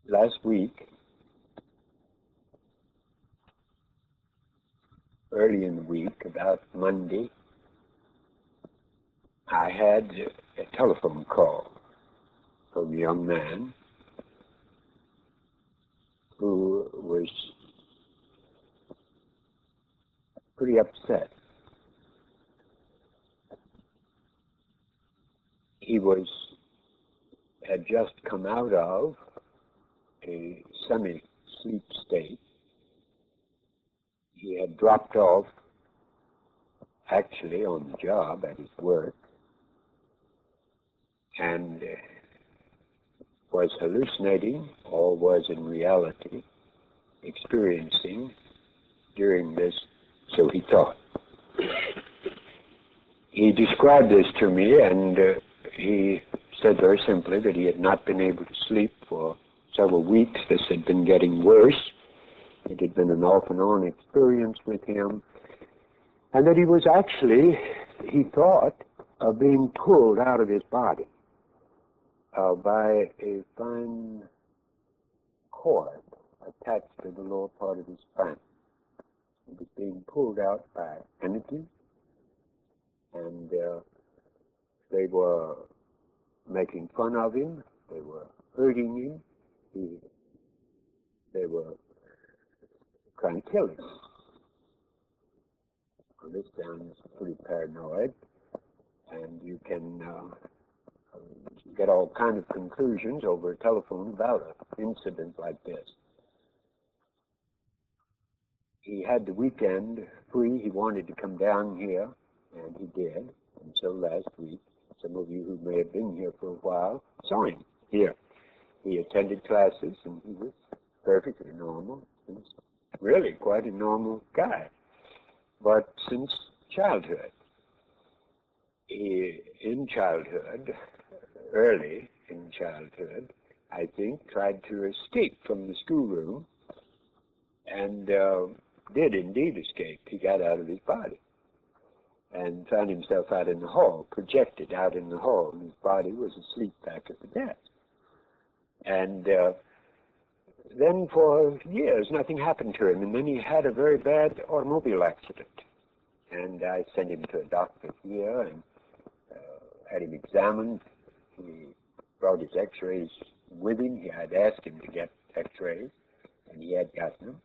last week, early in the week, about Monday, I had a telephone call from a young man who was pretty upset. He had just come out of a semi-sleep state. He had dropped off, actually, on the job at his work, and was hallucinating, or was in reality experiencing during this, so he thought. He described this to me, and he said very simply that he had not been able to sleep for several weeks. This had been getting worse. It had been an off and on experience with him, and that he was actually, he thought, being pulled out of his body by a fine cord attached to the lower part of his spine. He was being pulled out by energy, and they were making fun of him, they were hurting him, they were trying to kill him. Well, this sounds pretty paranoid, and you can get all kinds of conclusions over a telephone about an incident like this. He had the weekend free. He wanted to come down here, and he did. And so last week, some of you who may have been here for a while saw him here. He attended classes, and he was perfectly normal. He was really quite a normal guy. But since childhood, early in childhood, I think, tried to escape from the schoolroom, and did indeed escape. He got out of his body and found himself out in the hall, projected out in the hall, and his body was asleep back at the desk. And then for years, nothing happened to him, and then he had a very bad automobile accident. And I sent him to a doctor here and had him examined. He brought his x-rays with him. He had asked him to get x-rays, and he had gotten them.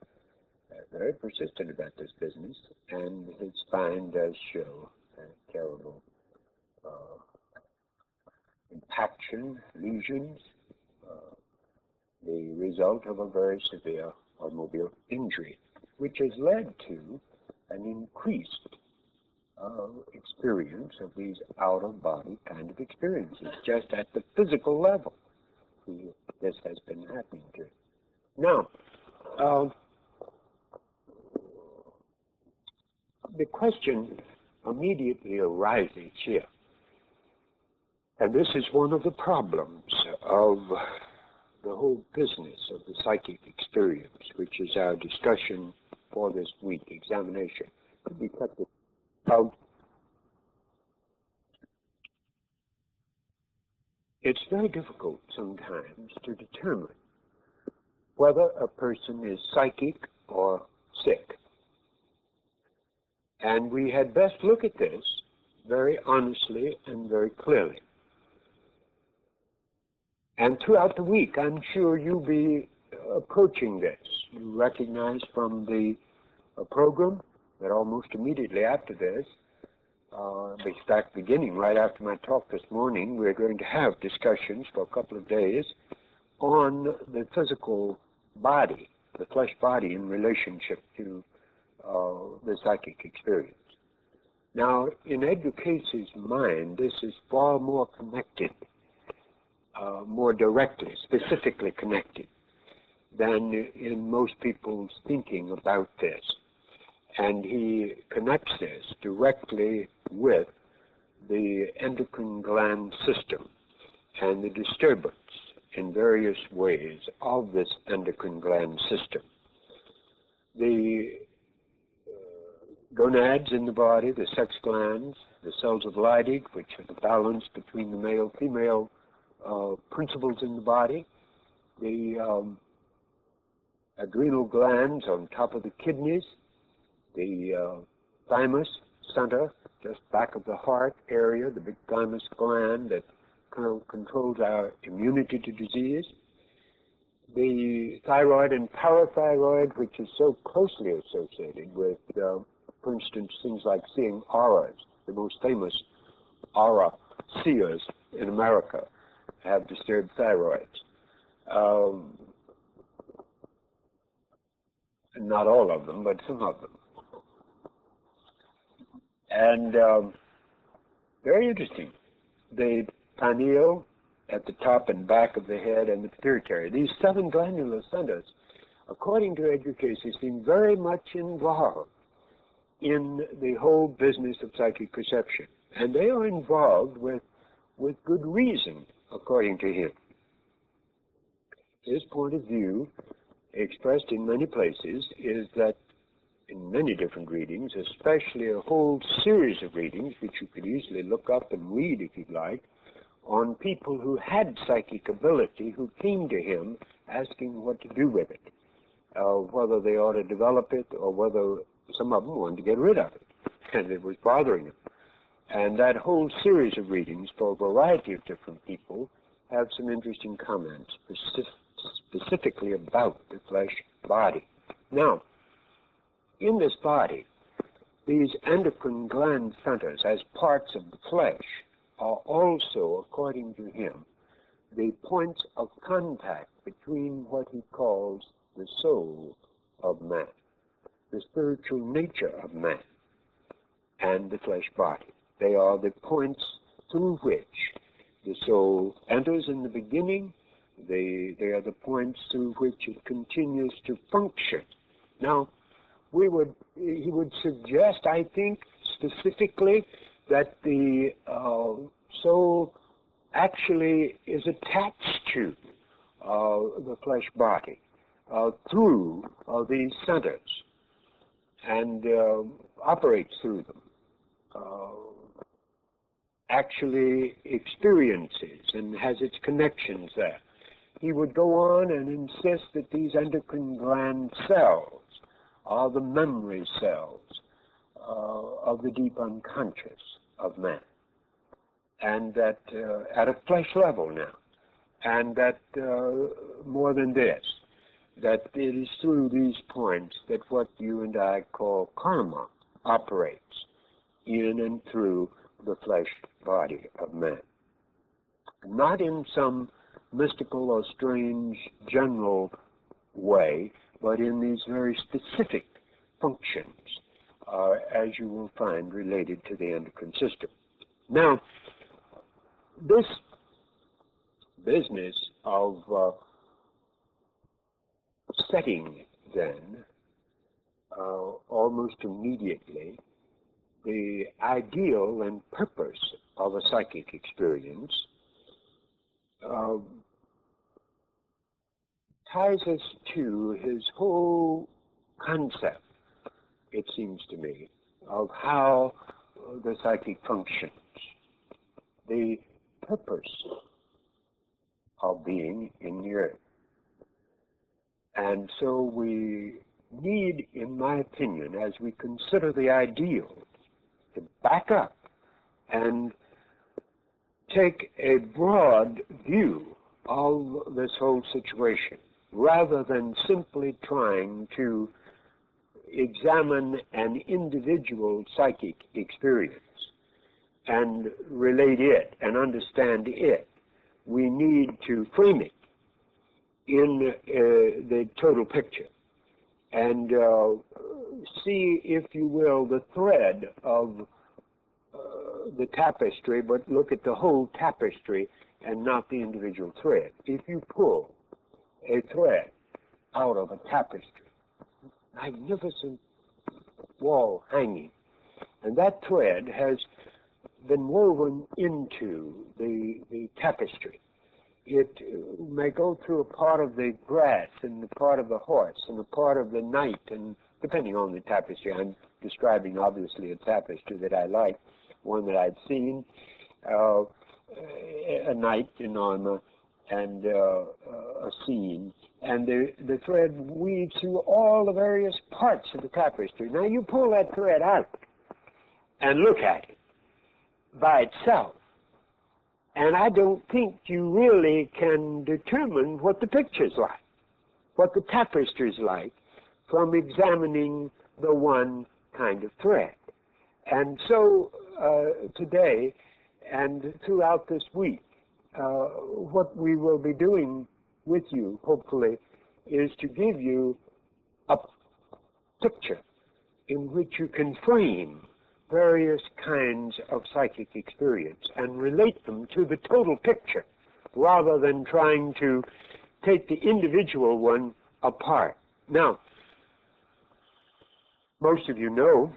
Very persistent about this business, and his spine does show terrible impaction, lesions, the result of a very severe automobile injury, which has led to an increased experience of these out-of-body kind of experiences, just at the physical level. This has been happening to him. Now, the question immediately arises here, and this is one of the problems of the whole business of the psychic experience, which is our discussion for this week, examination. We cut this out. It's very difficult sometimes to determine whether a person is psychic or sick. And we had best look at this very honestly and very clearly. And throughout the week, I'm sure you'll be approaching this. You recognize from the program that almost immediately after this, in fact, beginning right after my talk this morning, we're going to have discussions for a couple of days on the physical body, the flesh body in relationship to the psychic experience. Now, in Edgar Cayce's mind, this is far more connected, more directly, specifically connected, than in most people's thinking about this. And he connects this directly with the endocrine gland system and the disturbance in various ways of this endocrine gland system. The gonads in the body, the sex glands, the cells of Leydig, which are the balance between the male-female principles in the body, the adrenal glands on top of the kidneys, the thymus center, just back of the heart area, the big thymus gland that controls our immunity to disease, the thyroid and parathyroid, which is so closely associated with, for instance, things like seeing auras. The most famous aura seers in America have disturbed thyroids. Not all of them, but some of them. And very interesting. The pineal at the top and back of the head and the pituitary. These 7 glandular centers, according to Edgar Cayce, seem very much involved in the whole business of psychic perception. And they are involved with good reason, according to him. His point of view, expressed in many places, is that in many different readings, especially a whole series of readings, which you could easily look up and read if you'd like, on people who had psychic ability who came to him asking what to do with it, whether they ought to develop it or whether some of them wanted to get rid of it, and it was bothering them. And that whole series of readings for a variety of different people have some interesting comments specifically about the flesh body. Now, in this body, these endocrine gland centers, as parts of the flesh, are also, according to him, the points of contact between what he calls the soul of man, the spiritual nature of man, and the flesh body. They are the points through which the soul enters in the beginning. They are the points through which it continues to function. Now, he would suggest, I think, specifically, that the soul actually is attached to the flesh body through these centers and operates through them, actually experiences and has its connections there. He would go on and insist that these endocrine gland cells are the memory cells of the deep unconscious of man, and that at a flesh level now, and that more than this, that it is through these points that what you and I call karma operates in and through the flesh body of man. Not in some mystical or strange general way, but in these very specific functions, as you will find related to the endocrine system. Now, this business of setting, then, almost immediately, the ideal and purpose of a psychic experience ties us to his whole concept, it seems to me, of how the psychic functions, the purpose of being in the earth. And so we need, in my opinion, as we consider the ideal, to back up and take a broad view of this whole situation, rather than simply trying to examine an individual psychic experience and relate it and understand it. We need to frame it in the total picture and see, if you will, the thread of the tapestry, but look at the whole tapestry and not the individual thread. If you pull a thread out of a tapestry, magnificent wall hanging, and that thread has been woven into the tapestry. It may go through a part of the grass and a part of the horse and a part of the night, and depending on the tapestry, I'm describing obviously a tapestry that I like, one that I'd seen, a knight in armor and a scene, and the thread weaves through all the various parts of the tapestry. Now you pull that thread out and look at it by itself, and I don't think you really can determine what the picture's like, what the tapestry's like, from examining the one kind of thread. And so today and throughout this week, what we will be doing with you, hopefully, is to give you a picture in which you can frame various kinds of psychic experience and relate them to the total picture, rather than trying to take the individual one apart. Now, most of you know,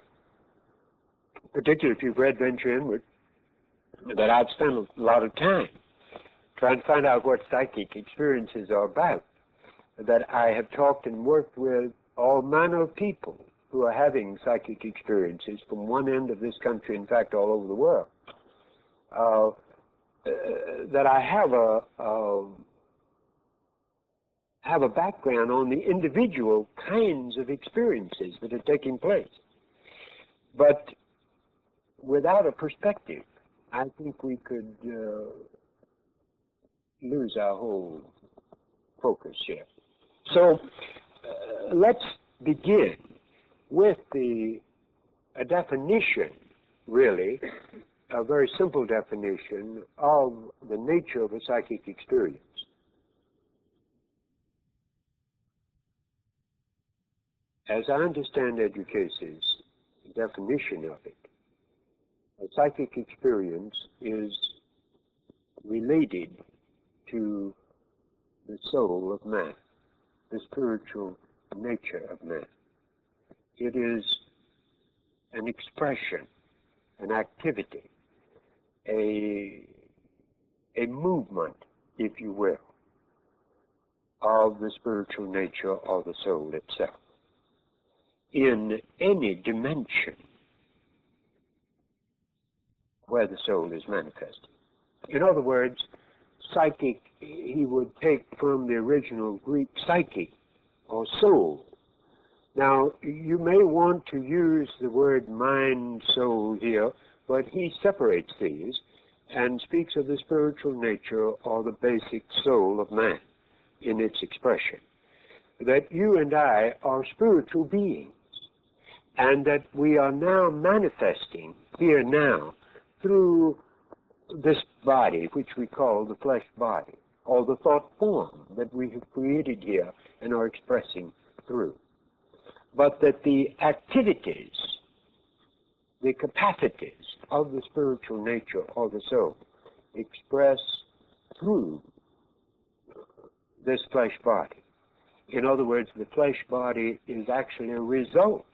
particularly if you've read Venture Inward, that I've spent a lot of time trying to find out what psychic experiences are about, that I have talked and worked with all manner of people who are having psychic experiences from one end of this country, in fact, all over the world, that I have a background on the individual kinds of experiences that are taking place. But without a perspective, I think we could lose our whole focus here. So let's begin with a definition, really, a very simple definition of the nature of a psychic experience. As I understand Edgar Cayce's definition of it, a psychic experience is related to the soul of man, the spiritual nature of man. It is an expression, an activity, a movement, if you will, of the spiritual nature of the soul itself in any dimension where the soul is manifested. In other words, psychic, he would take from the original Greek psyche, or soul. Now, you may want to use the word mind, soul here, but he separates these and speaks of the spiritual nature or the basic soul of man in its expression. That you and I are spiritual beings, and that we are now manifesting here now through this body, which we call the flesh body, or the thought form that we have created here and are expressing through. But that the activities, the capacities of the spiritual nature of the soul express through this flesh body. In other words, the flesh body is actually a result,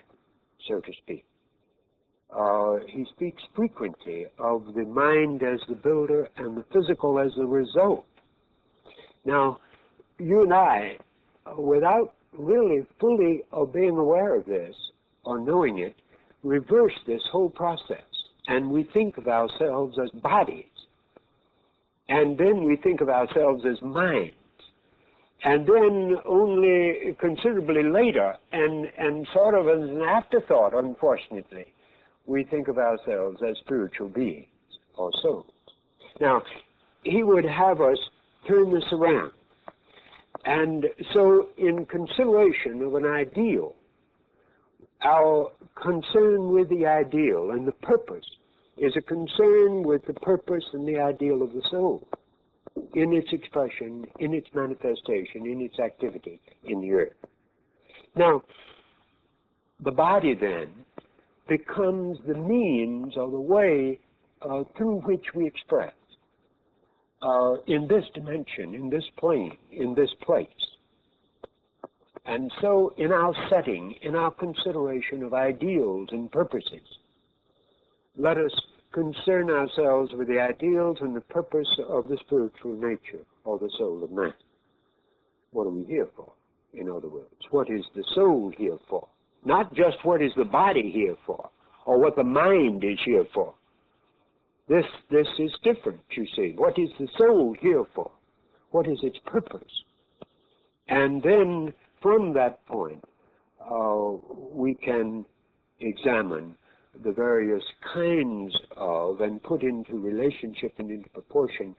so to speak. He speaks frequently of the mind as the builder and the physical as the result. Now, you and I, without really fully being aware of this or knowing it, reverse this whole process, and we think of ourselves as bodies, and then we think of ourselves as minds, and then only considerably later, and sort of as an afterthought, unfortunately, we think of ourselves as spiritual beings or souls. Now, he would have us turn this around. And so in consideration of an ideal, our concern with the ideal and the purpose is a concern with the purpose and the ideal of the soul in its expression, in its manifestation, in its activity in the earth. Now, the body then becomes the means or the way through which we express in this dimension, in this plane, in this place. And so in our setting, in our consideration of ideals and purposes, let us concern ourselves with the ideals and the purpose of the spiritual nature or the soul of man. What are we here for, in other words? What is the soul here for? Not just what is the body here for, or what the mind is here for. This is different, you see. What is the soul here for? what is its purpose? And then from that point, we can examine the various kinds of, and put into relationship and into proportion,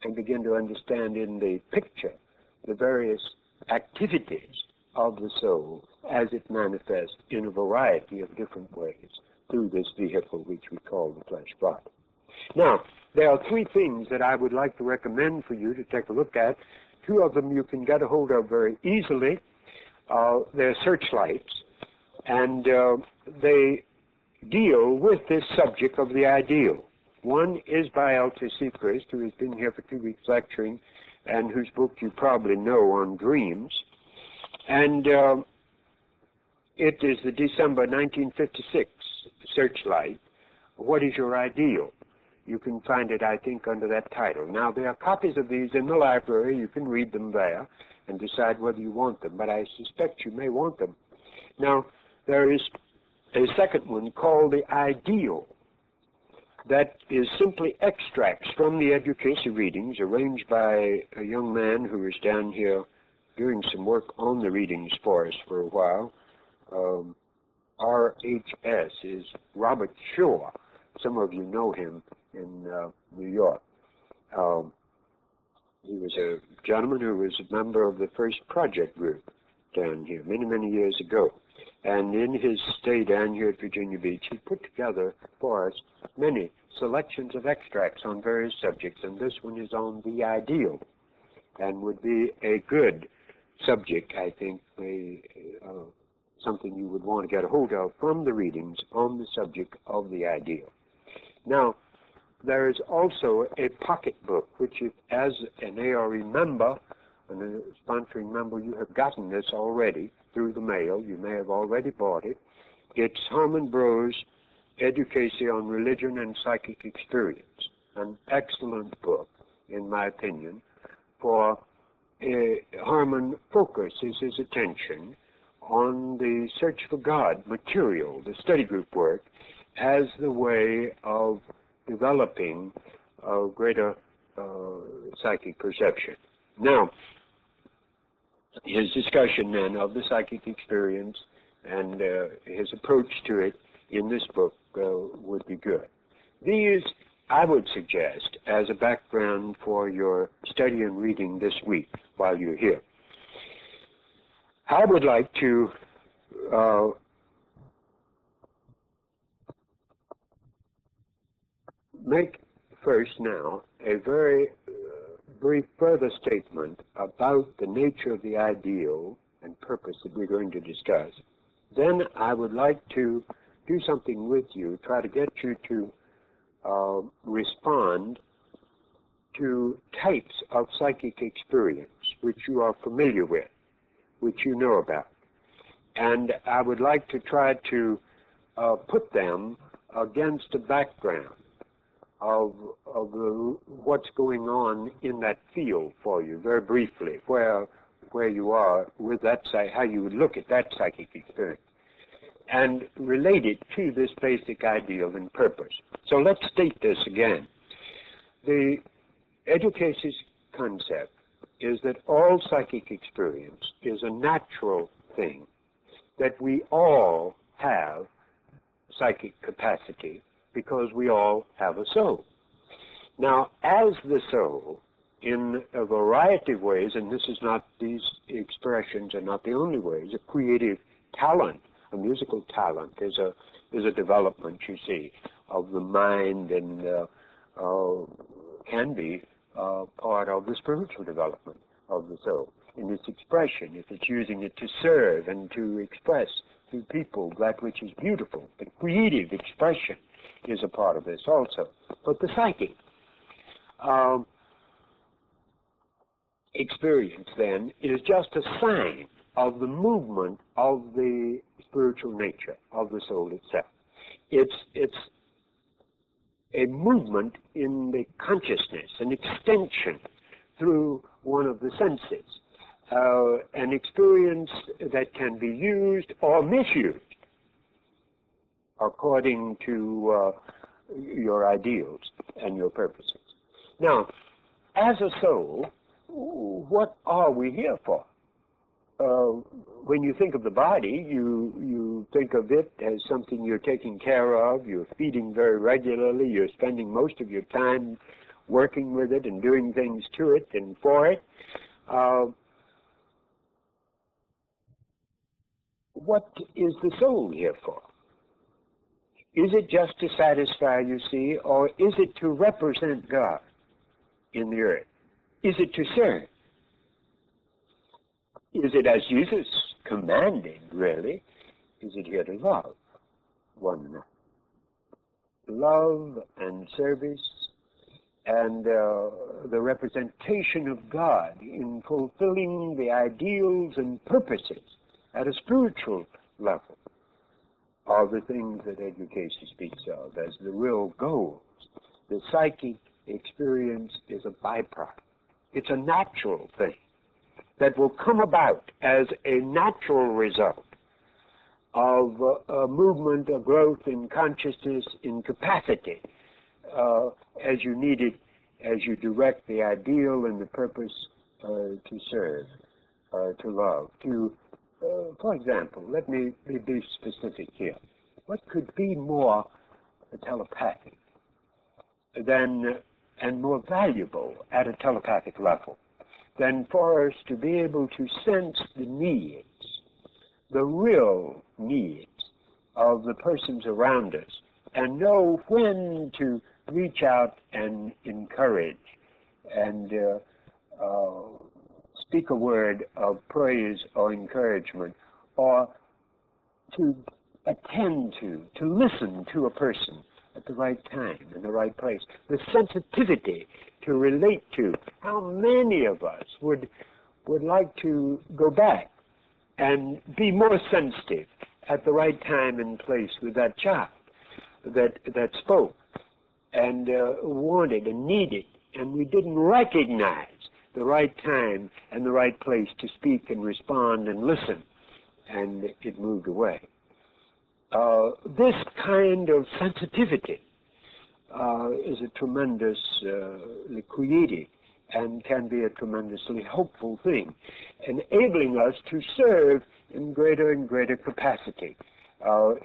and begin to understand in the picture the various activities of the soul as it manifests in a variety of different ways through this vehicle which we call the flesh body. Now, there are three things that I would like to recommend for you to take a look at. Two of them you can get a hold of very easily. They're searchlights, and they deal with this subject of the ideal. One is by A.R.E, who has been here for 2 weeks lecturing, and whose book you probably know on dreams. And it is the December 1956 Searchlight, What is Your Ideal? You can find it, I think, under that title. Now, there are copies of these in the library. You can read them there and decide whether you want them, but I suspect you may want them. Now, there is a second one called the Ideal, that is simply extracts from the Edgar Cayce readings arranged by a young man who is down here doing some work on the readings for us for a while. RHS is Robert Shaw. Some of you know him in New York. He was a gentleman who was a member of the first project group down here many, many years ago. And in his stay down here at Virginia Beach, he put together for us many selections of extracts on various subjects, and this one is on the ideal, and would be a good subject, I think, something you would want to get a hold of from the readings on the subject of the ideal. Now, there is also a pocketbook, which if, as an A.R.E member, and a sponsoring member, you have gotten this already through the mail. You may have already bought it. It's Harmon Bro's Edgar Cayce on Religion and Psychic Experience, an excellent book, in my opinion, for Harmon focuses his attention on the search for God material, the study group work, as the way of developing a greater psychic perception. Now, his discussion then of the psychic experience and his approach to it in this book would be good. These, I would suggest, as a background for your study and reading this week while you're here. I would like to make first now a very brief further statement about the nature of the ideal and purpose that we're going to discuss. Then I would like to do something with you, try to get you to respond to types of psychic experience which you are familiar with, which you know about. And I would like to try to put them against a background of what's going on in that field for you, very briefly, where you are with that, how you would look at that psychic experience, and relate it to this basic ideal and purpose. So let's state this again. The Edgar Cayce's concept is that all psychic experience is a natural thing, that we all have psychic capacity because we all have a soul. Now, as the soul, in a variety of ways, and this is not, these expressions are not the only ways, a creative talent, a musical talent is a development, you see, of the mind, and can be part of the spiritual development of the soul in its expression, if it's using it to serve and to express to people that which is beautiful. The creative expression is a part of this also. But the psychic experience, then, is just a sign of the movement of the spiritual nature of the soul itself. It's a movement in the consciousness, an extension through one of the senses, an experience that can be used or misused according to your ideals and your purposes. Now, as a soul, what are we here for? When you think of the body, you think of it as something you're taking care of, you're feeding very regularly, you're spending most of your time working with it and doing things to it and for it. What is the soul here for? Is it just to satisfy, you see, or is it to represent God in the earth? Is it to serve? Is it, as Jesus commanded, really, is it here to love one another? Love and service and the representation of God in fulfilling the ideals and purposes at a spiritual level are the things that Edgar Cayce speaks of as the real goals. The psychic experience is a byproduct. It's a natural thing that will come about as a natural result of a movement, a growth in consciousness, in capacity, as you need it, as you direct the ideal and the purpose to serve, to love, to, for example, let me be specific here. What could be more telepathic than, and more valuable at a telepathic level, than for us to be able to sense the needs, the real needs of the persons around us, and know when to reach out and encourage and speak a word of praise or encouragement, or to attend to listen to a person at the right time, in the right place. The sensitivity to relate to. How many of us would like to go back and be more sensitive at the right time and place with that child that spoke and wanted and needed, and we didn't recognize the right time and the right place to speak and respond and listen, and it moved away. This kind of sensitivity is a tremendously creative and can be a tremendously hopeful thing, enabling us to serve in greater and greater capacity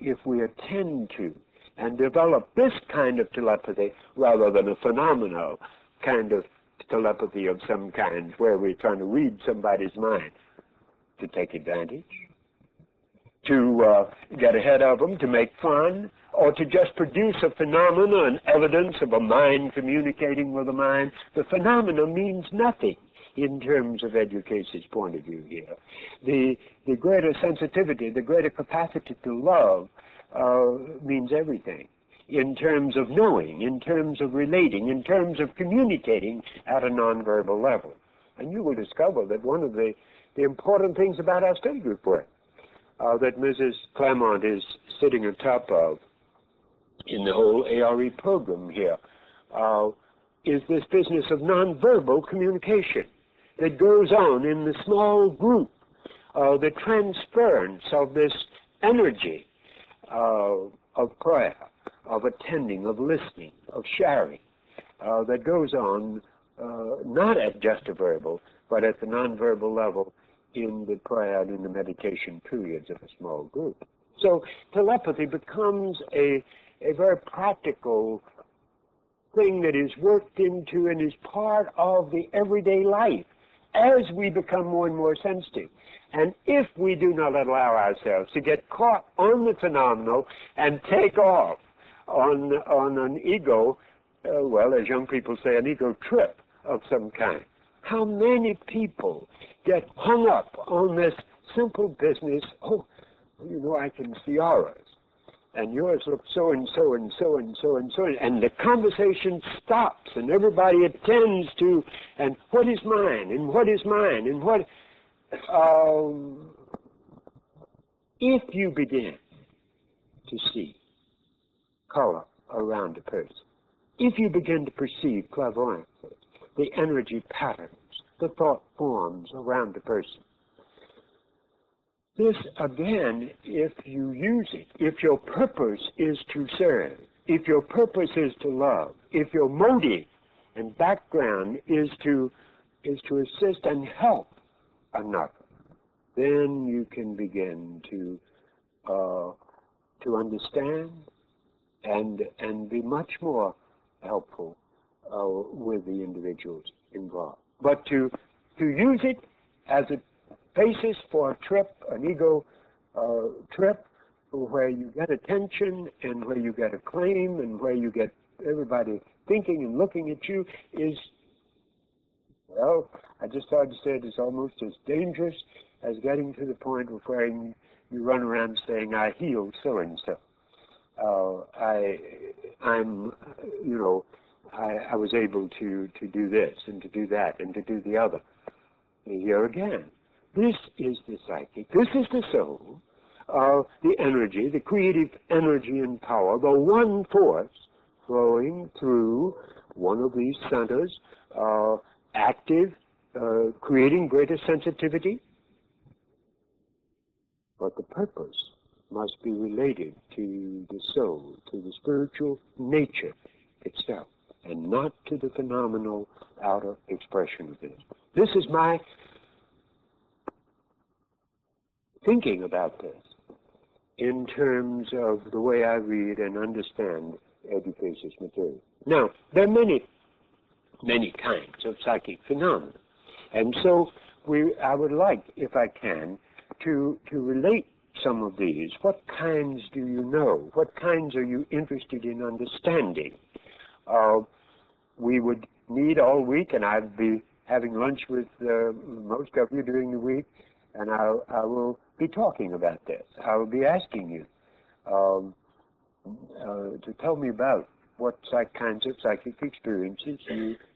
if we attend to and develop this kind of telepathy rather than a phenomenal kind of telepathy of some kind where we're trying to read somebody's mind to take advantage, to get ahead of them, to make fun, or to just produce a phenomena and evidence of a mind communicating with a mind. The phenomena means nothing in terms of Edgar Cayce's point of view here. The greater sensitivity, the greater capacity to love means everything in terms of knowing, in terms of relating, in terms of communicating at a nonverbal level. And you will discover that one of the important things about our study group work that Mrs. Claremont is sitting on top of in the whole A.R.E. program here is this business of nonverbal communication that goes on in the small group, the transference of this energy of prayer, of attending, of listening, of sharing, that goes on not at just a verbal, but at the nonverbal level in the prayer and in the meditation periods of a small group. So telepathy becomes a very practical thing that is worked into and is part of the everyday life as we become more and more sensitive. And if we do not allow ourselves to get caught on the phenomenal and take off on an ego, well, as young people say, an ego trip of some kind. How many people get hung up on this simple business? Oh, you know, I can see auras, and yours look so and so and so and so and so, and the conversation stops, and everybody attends to, and what is mine, and what is mine, and what. If you begin to see color around a person, if you begin to perceive clairvoyantly the energy patterns, the thought forms around a person, this again, if you use it, if your purpose is to serve, if your purpose is to love, if your motive and background is to assist and help another. Then you can begin to understand and be much more helpful with the individuals involved. But to use it as a basis for a trip, an ego trip, where you get attention and where you get acclaim and where you get everybody thinking and looking at you, is, well, I just started to say it is almost as dangerous as getting to the point of where you run around saying, I healed so-and-so. I was able to do this and to do that and to do the other. Here again, this is the psychic, this is the soul, the energy, the creative energy and power, the one force flowing through one of these centers, active, creating greater sensitivity. But the purpose must be related to the soul, to the spiritual nature itself, and not to the phenomenal outer expression of this. This is my thinking about this in terms of the way I read and understand Edgar Cayce's material. Now, there are many kinds of psychic phenomena, and so I would like, if I can, to relate some of these. What kinds do you know? What kinds are you interested in understanding? We would meet all week, and I'd be having lunch with most of you during the week, and I will be talking about this. I will be asking you to tell me about what kinds of psychic experiences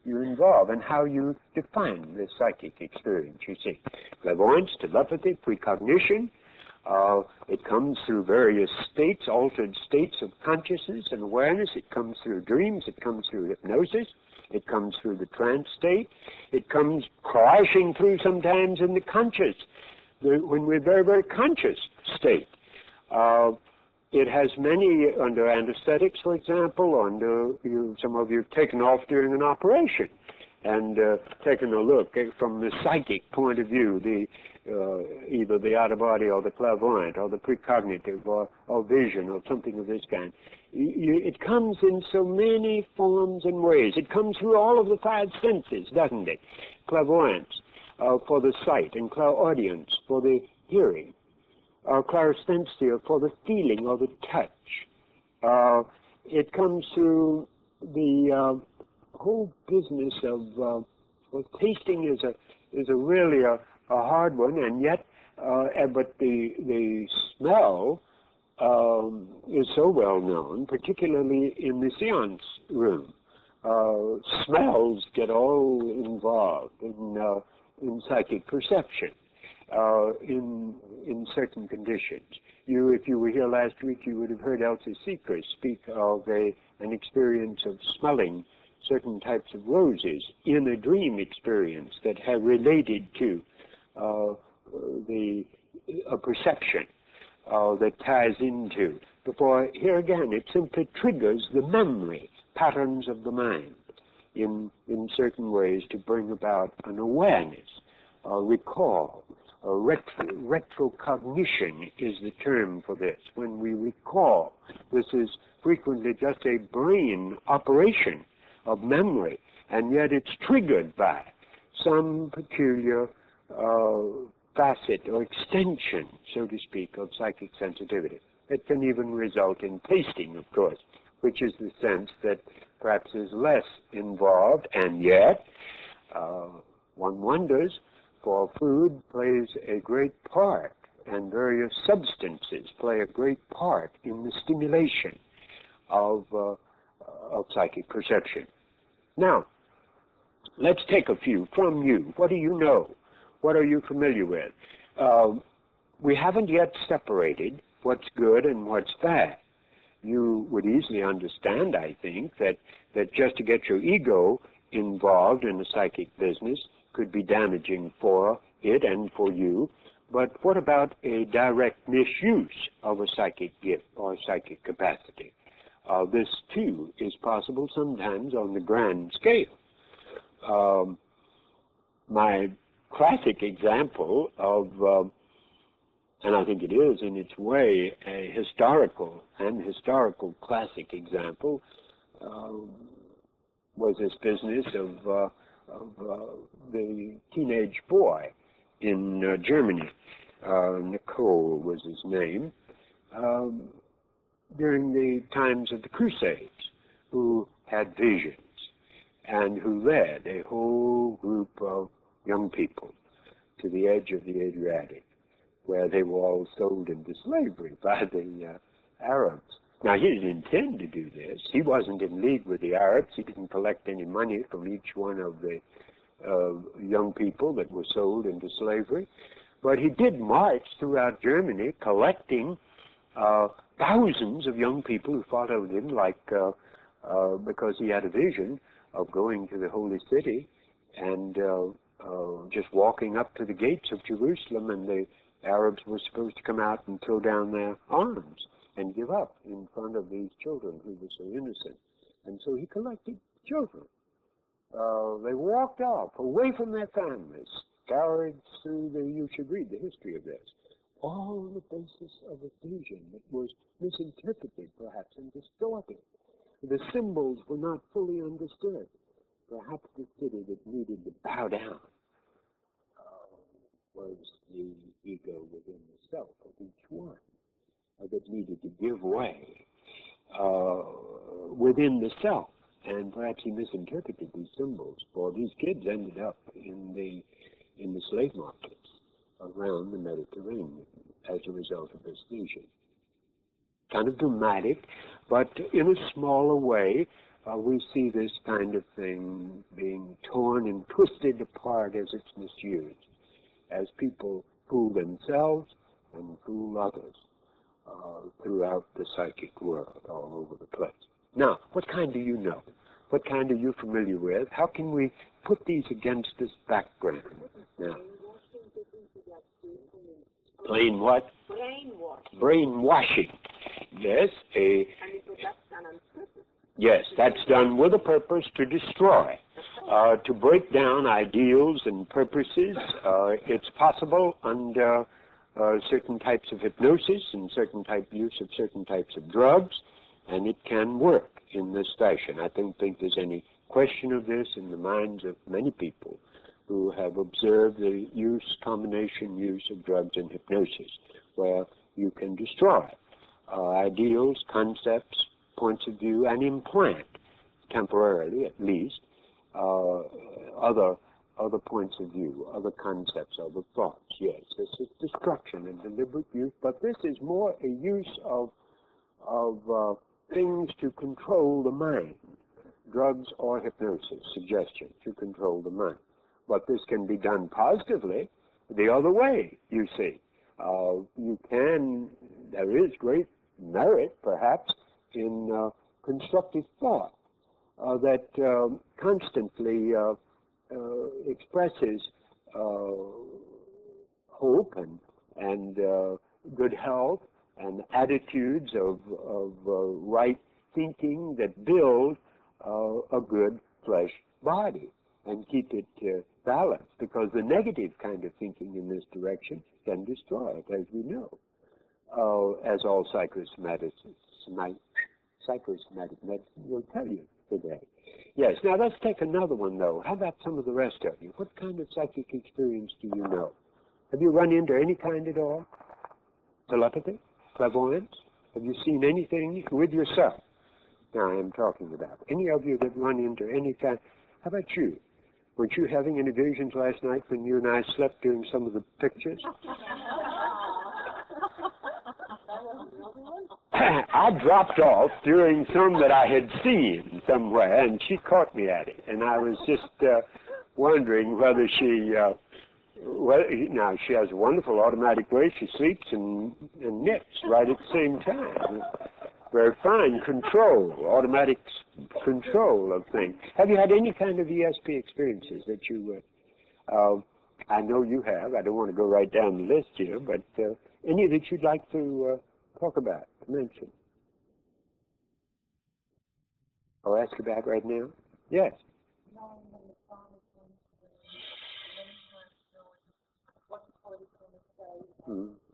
you involve and how you define this psychic experience, you see. Clairvoyance, telepathy, precognition. It comes through various states, altered states of consciousness and awareness. It comes through dreams. It comes through hypnosis. It comes through the trance state. It comes crashing through sometimes in the conscious, when we're very, very conscious state. It has many under anesthetics, for example, some of you have taken off during an operation and taken a look from the psychic point of view, either the out-of-body or the clairvoyant or the precognitive or vision or something of this kind. It comes in so many forms and ways. It comes through all of the five senses, doesn't it? Clairvoyance for the sight, and clairaudience for the hearing, clairsenstia for the feeling or the touch. It comes through the whole business of tasting is a really a hard one, and yet but the smell is so well known, particularly in the seance room. Smells get all involved in psychic perception. In certain conditions. If you were here last week, you would have heard Elsa Secret speak of an experience of smelling certain types of roses in a dream experience that have related to a perception that ties into. Before, here again, it simply triggers the memory patterns of the mind in certain ways to bring about an awareness, recall. Retrocognition is the term for this. When we recall, this is frequently just a brain operation of memory, and yet it's triggered by some peculiar facet or extension, so to speak, of psychic sensitivity. It can even result in tasting, of course, which is the sense that perhaps is less involved, and yet one wonders, for food plays a great part, and various substances play a great part in the stimulation of psychic perception. Now, let's take a few from you. What do you know? What are you familiar with? We haven't yet separated what's good and what's bad. You would easily understand, I think, that just to get your ego involved in the psychic business could be damaging for it and for you. But what about a direct misuse of a psychic gift or psychic capacity? This, too, is possible sometimes on the grand scale. My classic example of, and I think it is in its way a historical classic example, was this business of the teenage boy in Germany. Nicole was his name, during the times of the Crusades, who had visions and who led a whole group of young people to the edge of the Adriatic, where they were all sold into slavery by the Arabs. Now, he didn't intend to do this. He wasn't in league with the Arabs. He didn't collect any money from each one of the young people that were sold into slavery. But he did march throughout Germany collecting thousands of young people who followed him, like because he had a vision of going to the Holy City and just walking up to the gates of Jerusalem, and the Arabs were supposed to come out and throw down their arms and give up in front of these children who were so innocent. And so he collected children. They walked off away from their families, scoured through you should read the history of this, all on the basis of a vision that was misinterpreted perhaps and distorted. The symbols were not fully understood. Perhaps the city that needed to bow down was the ego within the self of each one, that needed to give way within the self. And perhaps he misinterpreted these symbols, for these kids ended up in the slave markets around the Mediterranean as a result of this vision. Kind of dramatic, but in a smaller way, we see this kind of thing being torn and twisted apart as it's misused, as people fool themselves and fool others throughout the psychic world, all over the place. Now, what kind do you know? What kind are you familiar with? How can we put these against this background? Now, plain what? Brainwashing. Brainwashing. Yes, yes, that's done with a purpose to destroy, to break down ideals and purposes. It's possible under certain types of hypnosis and use of certain types of drugs, and it can work in this fashion. I don't think there's any question of this in the minds of many people who have observed the combination use of drugs and hypnosis, where you can destroy ideals, concepts, points of view, and implant, temporarily at least, other points of view, other concepts, other thoughts. Yes, this is destruction and deliberate use, but this is more a use of things to control the mind, drugs or hypnosis, suggestion to control the mind. But this can be done positively the other way, you see. There is great merit, perhaps, in constructive thought that constantly expresses hope and good health and attitudes of right thinking that build a good flesh body and keep it balanced, because the negative kind of thinking in this direction can destroy it, as we know, as all psychosomatic medicine will tell you today. Yes, now let's take another one, though. How about some of the rest of you? What kind of psychic experience do you know? Have you run into any kind at all? Telepathy? Clairvoyance? Have you seen anything with yourself? Now I am talking about any of you that run into any kind. How about you? Weren't you having any visions last night when you and I slept during some of the pictures? I dropped off during some that I had seen somewhere, and she caught me at it. And I was just wondering whether she, now she has a wonderful automatic way. She sleeps and knits right at the same time. Very fine control, automatic control of things. Have you had any kind of ESP experiences that you, I know you have. I don't want to go right down the list here, but any that you'd like to talk about, mention, or ask about right now? Yes.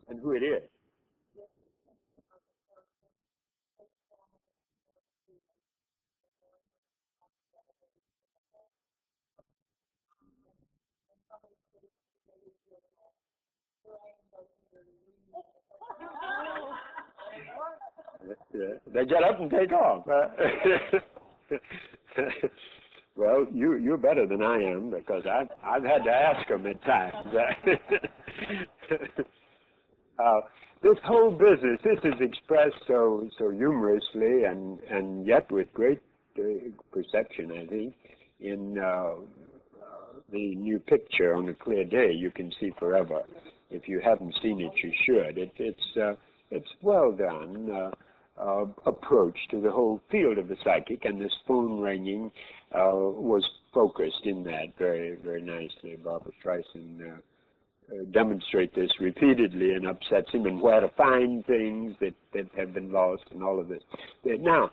and who it is. They get up and take off. Well, you're better than I am, because I've had to ask them at times. This whole business, this is expressed so humorously and yet with great perception, I think, in the new picture On a Clear Day. You can see forever. If you haven't seen it, you should. It's well done approach to the whole field of the psychic, and this phone ringing was focused in that very, very nicely. Barbara Streisand demonstrate this repeatedly and upsets him, and where to find things that have been lost and all of this. Now,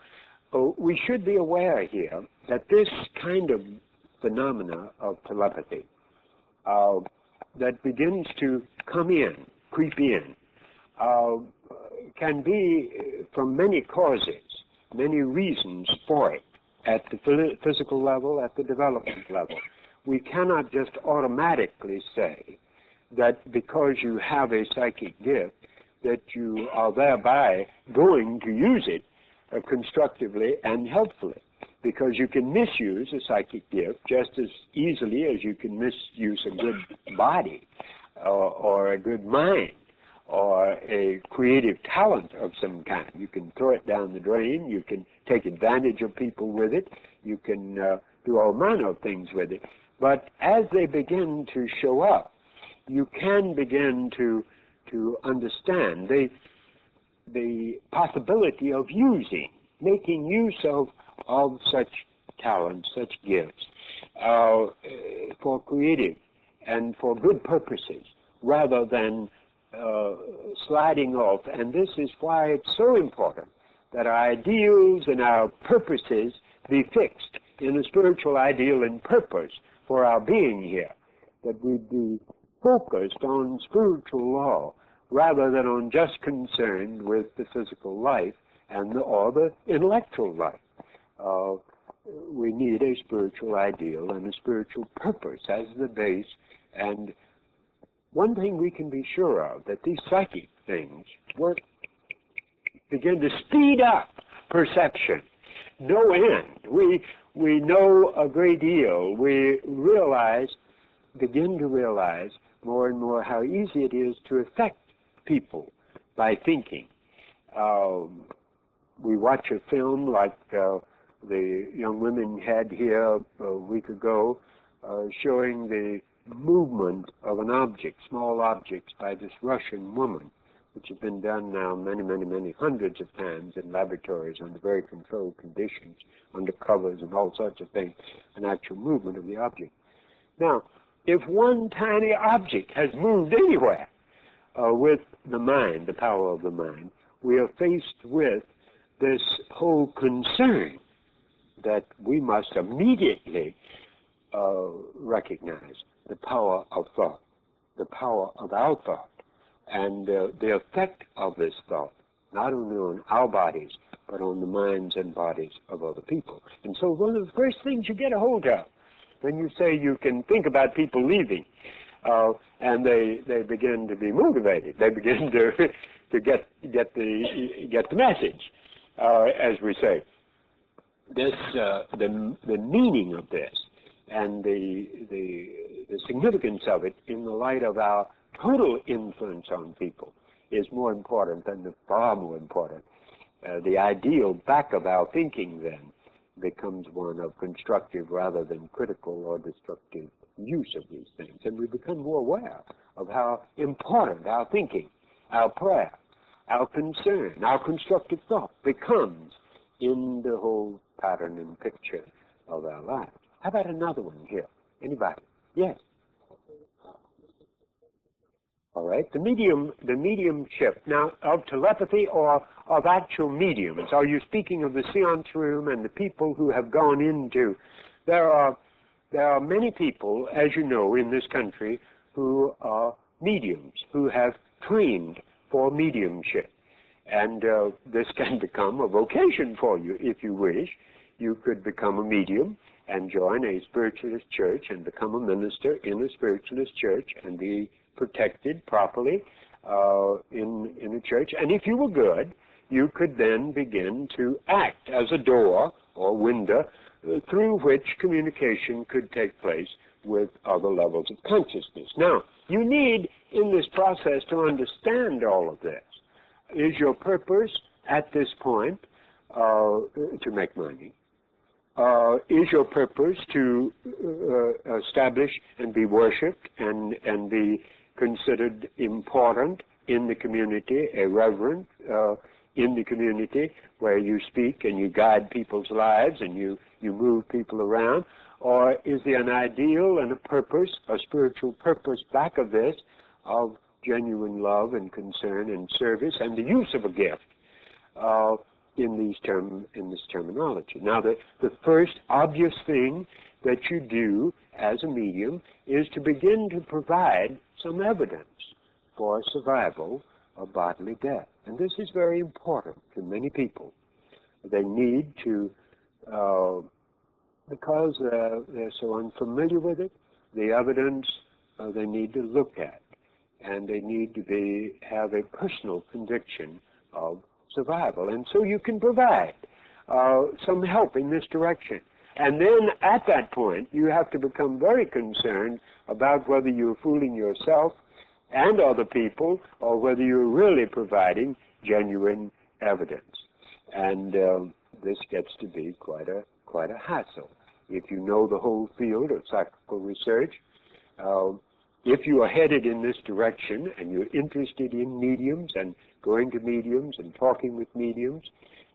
we should be aware here that this kind of phenomena of telepathy that begins to come in, creep in, can be from many causes, many reasons for it, at the physical level, at the development level. We cannot just automatically say that because you have a psychic gift that you are thereby going to use it constructively and helpfully, because you can misuse a psychic gift just as easily as you can misuse a good body or a good mind or a creative talent of some kind. You can throw it down the drain, you can take advantage of people with it, you can do all manner of things with it. But as they begin to show up, you can begin to understand the possibility of making use of such talents, such gifts, for creative and for good purposes, rather than sliding off. And this is why it's so important that our ideals and our purposes be fixed in a spiritual ideal and purpose for our being here, that we be focused on spiritual law rather than on just concerned with the physical life or the intellectual life. We need a spiritual ideal and a spiritual purpose as the base. And one thing we can be sure of, that these psychic things begin to speed up perception. No end. We know a great deal. We begin to realize more and more how easy it is to affect people by thinking. We watch a film like the young women had here a week ago, showing the movement of an object, small objects, by this Russian woman, which has been done now many, many, many hundreds of times in laboratories under very controlled conditions, under covers and all sorts of things, an actual movement of the object. Now, if one tiny object has moved anywhere with the mind, the power of the mind, we are faced with this whole concern that we must immediately recognize the power of thought, the power of our thought, and the effect of this thought, not only on our bodies, but on the minds and bodies of other people. And so one of the first things you get a hold of when you say you can think about people leaving, and they begin to be motivated, they begin to get the message, as we say. This the meaning of this and the significance of it in the light of our total influence on people is more important far more important. The ideal back of our thinking then becomes one of constructive rather than critical or destructive use of these things. And we become more aware of how important our thinking, our prayer, our concern, our constructive thought becomes in the whole pattern and picture of our lives. How about another one here? Anybody? Yes. All right. The mediumship now of telepathy or of actual mediums. Are you speaking of the seance room and the people who have gone into? There are many people, as you know, in this country who are mediums, who have trained for mediumship. And this can become a vocation for you if you wish. You could become a medium and join a spiritualist church and become a minister in a spiritualist church and be protected properly in a church. And if you were good, you could then begin to act as a door or window through which communication could take place with other levels of consciousness. Now, you need in this process to understand all of this. Is your purpose at this point to make money? Is your purpose to establish and be worshipped and be considered important in the community, a reverend in the community where you speak and you guide people's lives and you move people around? Or is there an ideal and a purpose, a spiritual purpose back of this, of genuine love and concern and service and the use of a gift in this terminology? Now, the first obvious thing that you do as a medium is to begin to provide some evidence for survival of bodily death. And this is very important to many people. They need to, because they're so unfamiliar with it, the evidence they need to look at. And they need to have a personal conviction of survival. And so you can provide some help in this direction. And then at that point, you have to become very concerned about whether you're fooling yourself and other people or whether you're really providing genuine evidence. And this gets to be quite a hassle. If you know the whole field of psychical research, if you are headed in this direction and you're interested in mediums and going to mediums and talking with mediums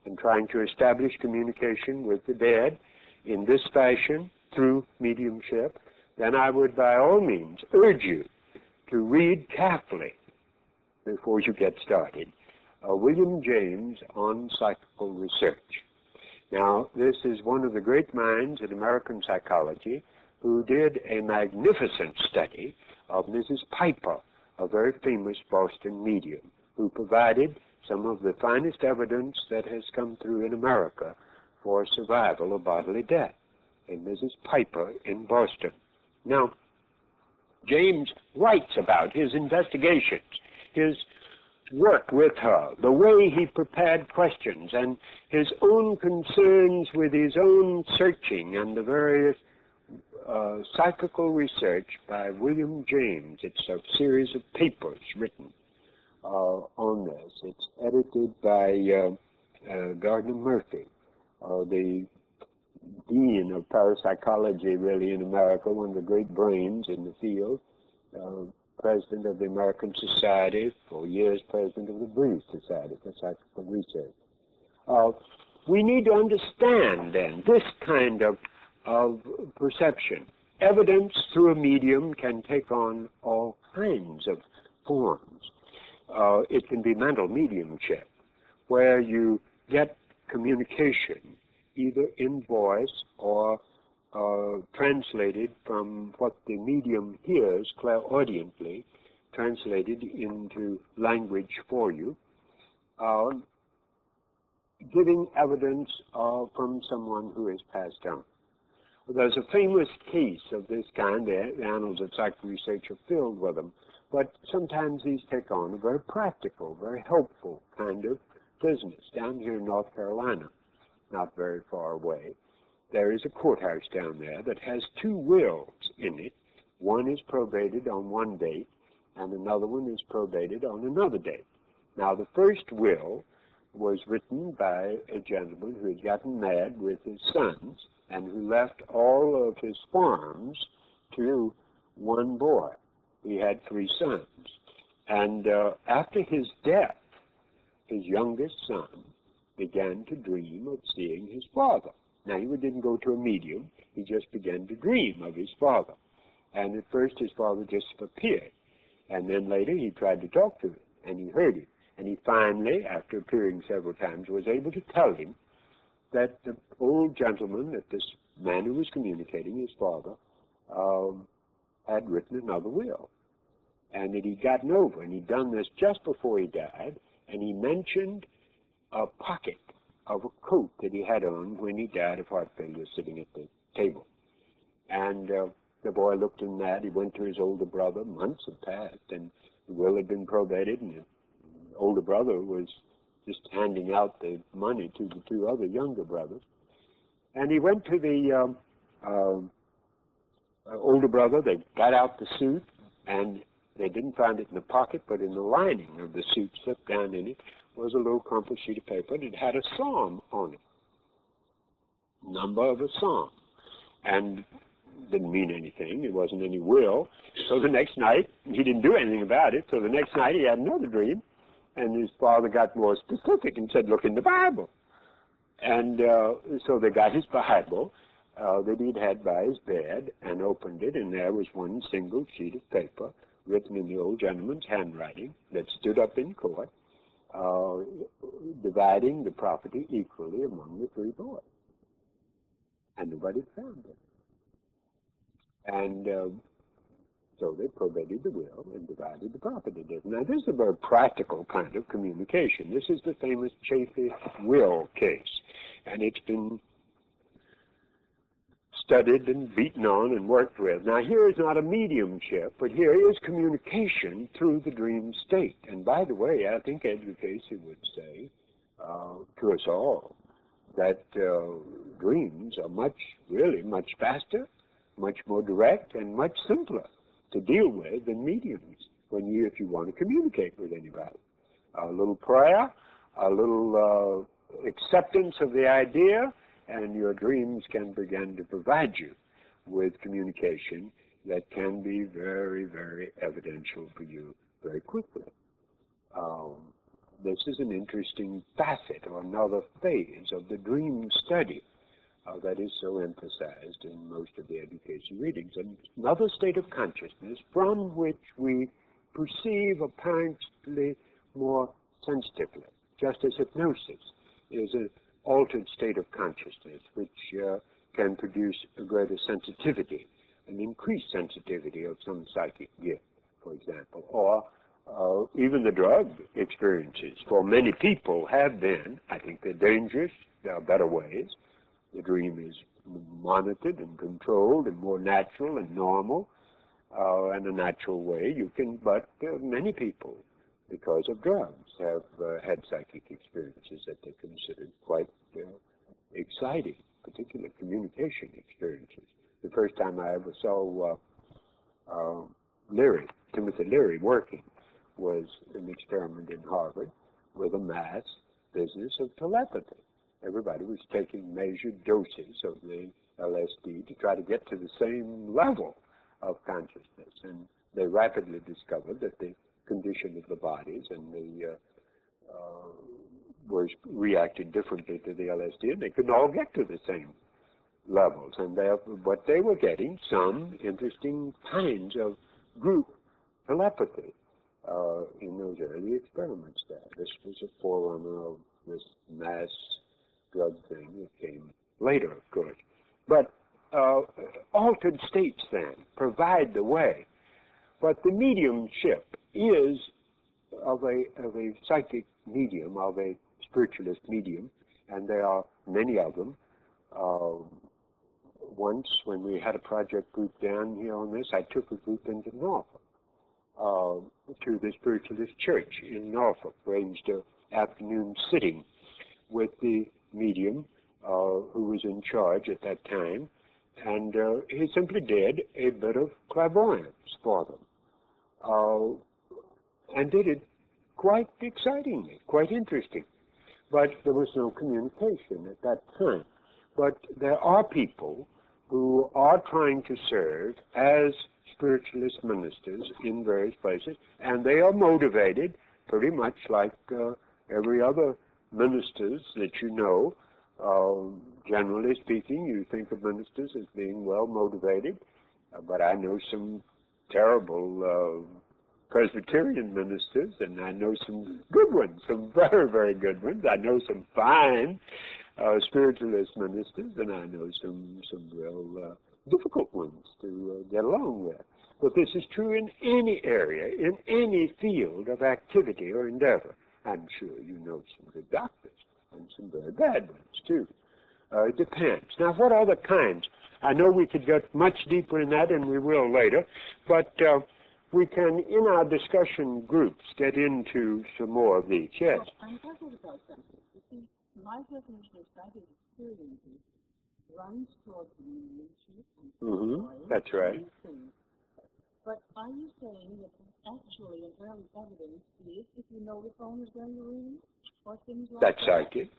and trying to establish communication with the dead in this fashion through mediumship, then I would by all means urge you to read carefully before you get started William James on psychical research. Now, this is one of the great minds in American psychology who did a magnificent study of Mrs. Piper, a very famous Boston medium, who provided some of the finest evidence that has come through in America for survival of bodily death, and Mrs. Piper in Boston. Now, James writes about his investigations, his work with her, the way he prepared questions, and his own concerns with his own searching and the various psychical research by William James. It's a series of papers written on this. It's edited by Gardner Murphy, the dean of parapsychology really in America, one of the great brains in the field, president of the American Society, for years president of the British Society for Psychical Research. We need to understand then this kind of perception. Evidence through a medium can take on all kinds of forms. It can be mental mediumship, where you get communication either in voice or translated from what the medium hears clairaudiently, translated into language for you, giving evidence from someone who has passed on. There's a famous case of this kind. The annals of psychic research are filled with them, but sometimes these take on a very practical, very helpful kind of business. Down here in North Carolina, not very far away, there is a courthouse down there that has two wills in it. One is probated on one date, and another one is probated on another date. Now, the first will was written by a gentleman who had gotten mad with his sons and who left all of his farms to one boy. He had 3 sons. And after his death, his youngest son began to dream of seeing his father. Now, he didn't go to a medium. He just began to dream of his father. And at first, his father just appeared. And then later, he tried to talk to him, and he heard him. And he finally, after appearing several times, was able to tell him that the old gentleman, that this man who was communicating, his father, had written another will. and that he'd gotten over, and he'd done this just before he died, and he mentioned a pocket of a coat that he had on when he died of heart failure sitting at the table. And the boy looked in that. He went to his older brother. Months had passed, and the will had been probated, and the older brother was just handing out the money to the two other younger brothers. And he went to the older brother. They got out the suit, and they didn't find it in the pocket, but in the lining of the suit, slipped down in it, was a little crumpled sheet of paper, and it had a psalm on it, number of a psalm, and didn't mean anything. It wasn't any will. So the next night, he didn't do anything about it, so the next night he had another dream, and his father got more specific and said, look in the Bible. And so they got his Bible that he'd had by his bed and opened it, and there was one single sheet of paper written in the old gentleman's handwriting that stood up in court, dividing the property equally among the three boys. And nobody found it. And so they probated the will and divided the property. Now, this is a very practical kind of communication. This is the famous Cayce will case. And it's been studied and beaten on and worked with. Now, here is not a mediumship, but here is communication through the dream state. And by the way, I think Edgar Cayce would say to us all that dreams are really much faster, much more direct, and much simpler to deal with than mediums if you want to communicate with anybody. A little prayer, a little acceptance of the idea, and your dreams can begin to provide you with communication that can be very, very evidential for you very quickly. This is an interesting facet or another phase of the dream study that is so emphasized in most of the Edgar Cayce readings. And another state of consciousness from which we perceive apparently more sensitively, just as hypnosis is an altered state of consciousness which can produce a greater sensitivity, an increased sensitivity of some psychic gift, for example, or even the drug experiences for many people have been. I think they're dangerous. There are better ways. The dream is monitored and controlled and more natural and normal, and a natural way you can, but many people, because of drugs, have had psychic experiences that they considered quite exciting, particularly communication experiences. The first time I ever saw Timothy Leary working was an experiment in Harvard with a mass business of telepathy. Everybody was taking measured doses of the LSD to try to get to the same level of consciousness. And they rapidly discovered that the condition of the bodies and the was reacted differently to the LSD, and they couldn't all get to the same levels. And but they were getting some interesting kinds of group telepathy in those early experiments there. This was a forerunner of this mass drug thing that came later, of course. But altered states then provide the way. But the mediumship is of a psychic medium, of a spiritualist medium, and there are many of them. Once, when we had a project group down here on this, I took a group into Norfolk, to the spiritualist church in Norfolk, arranged an afternoon sitting with the medium who was in charge at that time, and he simply did a bit of clairvoyance for them, and did it quite excitingly, quite interesting. But there was no communication at that time. But there are people who are trying to serve as spiritualist ministers in various places, and they are motivated pretty much like every other ministers that you know. Generally speaking, you think of ministers as being well motivated, but I know some terrible Presbyterian ministers, and I know some good ones, some very, very good ones. I know some fine spiritualist ministers, and I know some real difficult ones to get along with. But this is true in any area, in any field of activity or endeavor. I'm sure you know some good doctors and some very bad ones, too. It depends. Now, what other kinds? I know we could get much deeper in that, and we will later, but we can, in our discussion groups, get into some more of these. Yes? Well, I'm talking about something. You see, my definition of psychic experiences runs towards mediumship and That's right. things. But are you saying that actually an early evidence is if you know the phone is going to ring or things like That's psychic.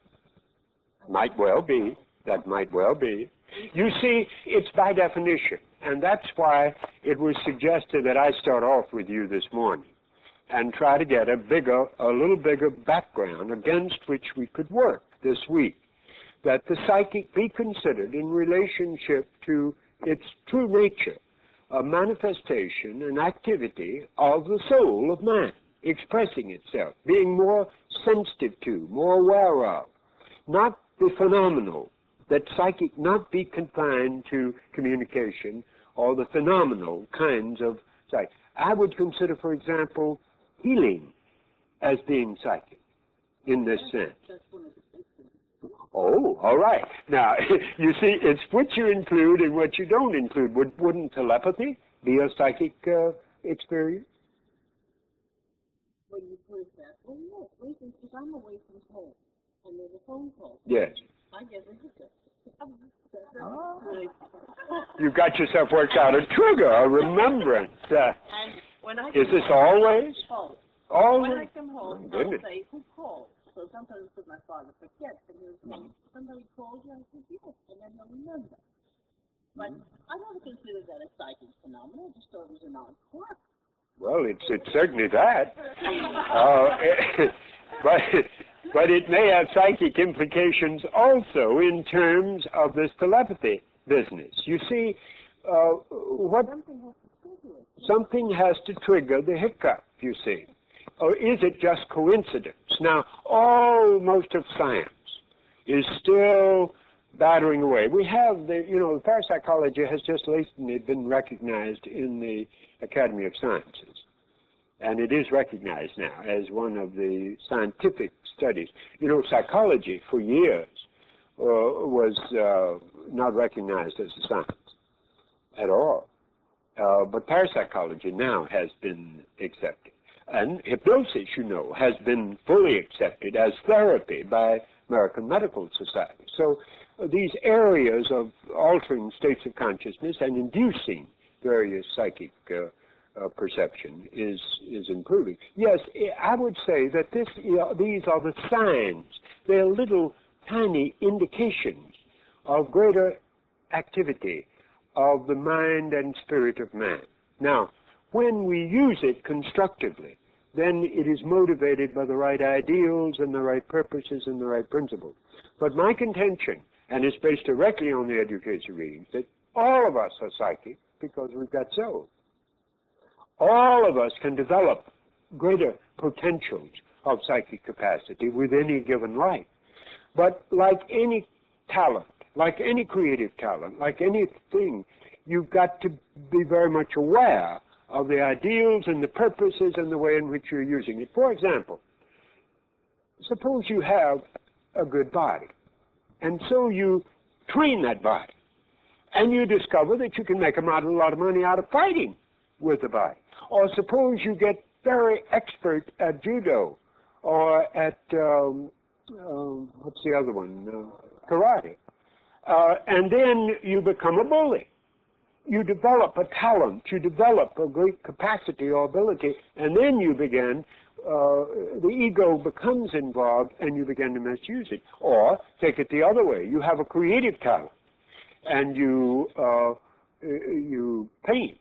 Might well be. That might well be. You see, it's by definition, and that's why it was suggested that I start off with you this morning and try to get a little bigger background against which we could work this week, that the psychic be considered in relationship to its true nature, a manifestation, an activity of the soul of man, expressing itself, being more sensitive to, more aware of, not the phenomenal, that psychic not be confined to communication or the phenomenal kinds of psychic. I would consider, for example, healing as being psychic in this sense. Oh, all right. Now, you see, it's what you include and what you don't include. Wouldn't telepathy be a psychic experience? When you put it that way, yes. If I'm away from home and there's a phone call, yes, I get a hiccup. You got yourself worked out a trigger, a remembrance. And when I is this always? Always? When I come home, I'll say, who called? So sometimes my father forgets, and he'll say, somebody called you, I said, yes, and then he'll remember. But I don't consider that a psychic phenomenon. I just thought it was an odd quirk. Well, it's certainly that. But it may have psychic implications also in terms of this telepathy business. You see, something has to trigger the hiccup, you see. Or is it just coincidence? Now, most of science is still battering away. We have the parapsychology has just recently been recognized in the Academy of Sciences. And it is recognized now as one of the scientific studies. Psychology for years was not recognized as a science at all. But parapsychology now has been accepted. And hypnosis, has been fully accepted as therapy by American Medical Society. So these areas of altering states of consciousness and inducing various psychic perception is improving. Yes, I would say that these are the signs. They're little tiny indications of greater activity of the mind and spirit of man. Now, when we use it constructively, then it is motivated by the right ideals and the right purposes and the right principles. But my contention, and it's based directly on the education readings, that all of us are psychic because we've got souls. All of us can develop greater potentials of psychic capacity with any given life. But like any talent, like any creative talent, like anything, you've got to be very much aware of the ideals and the purposes and the way in which you're using it. For example, suppose you have a good body, and so you train that body, and you discover that you can make a lot of money out of fighting with the body. Or suppose you get very expert at judo, or at, what's the other one, karate. And then you become a bully. You develop a talent, you develop a great capacity or ability, and then you begin, the ego becomes involved and you begin to misuse it. Or take it the other way, you have a creative talent and you paint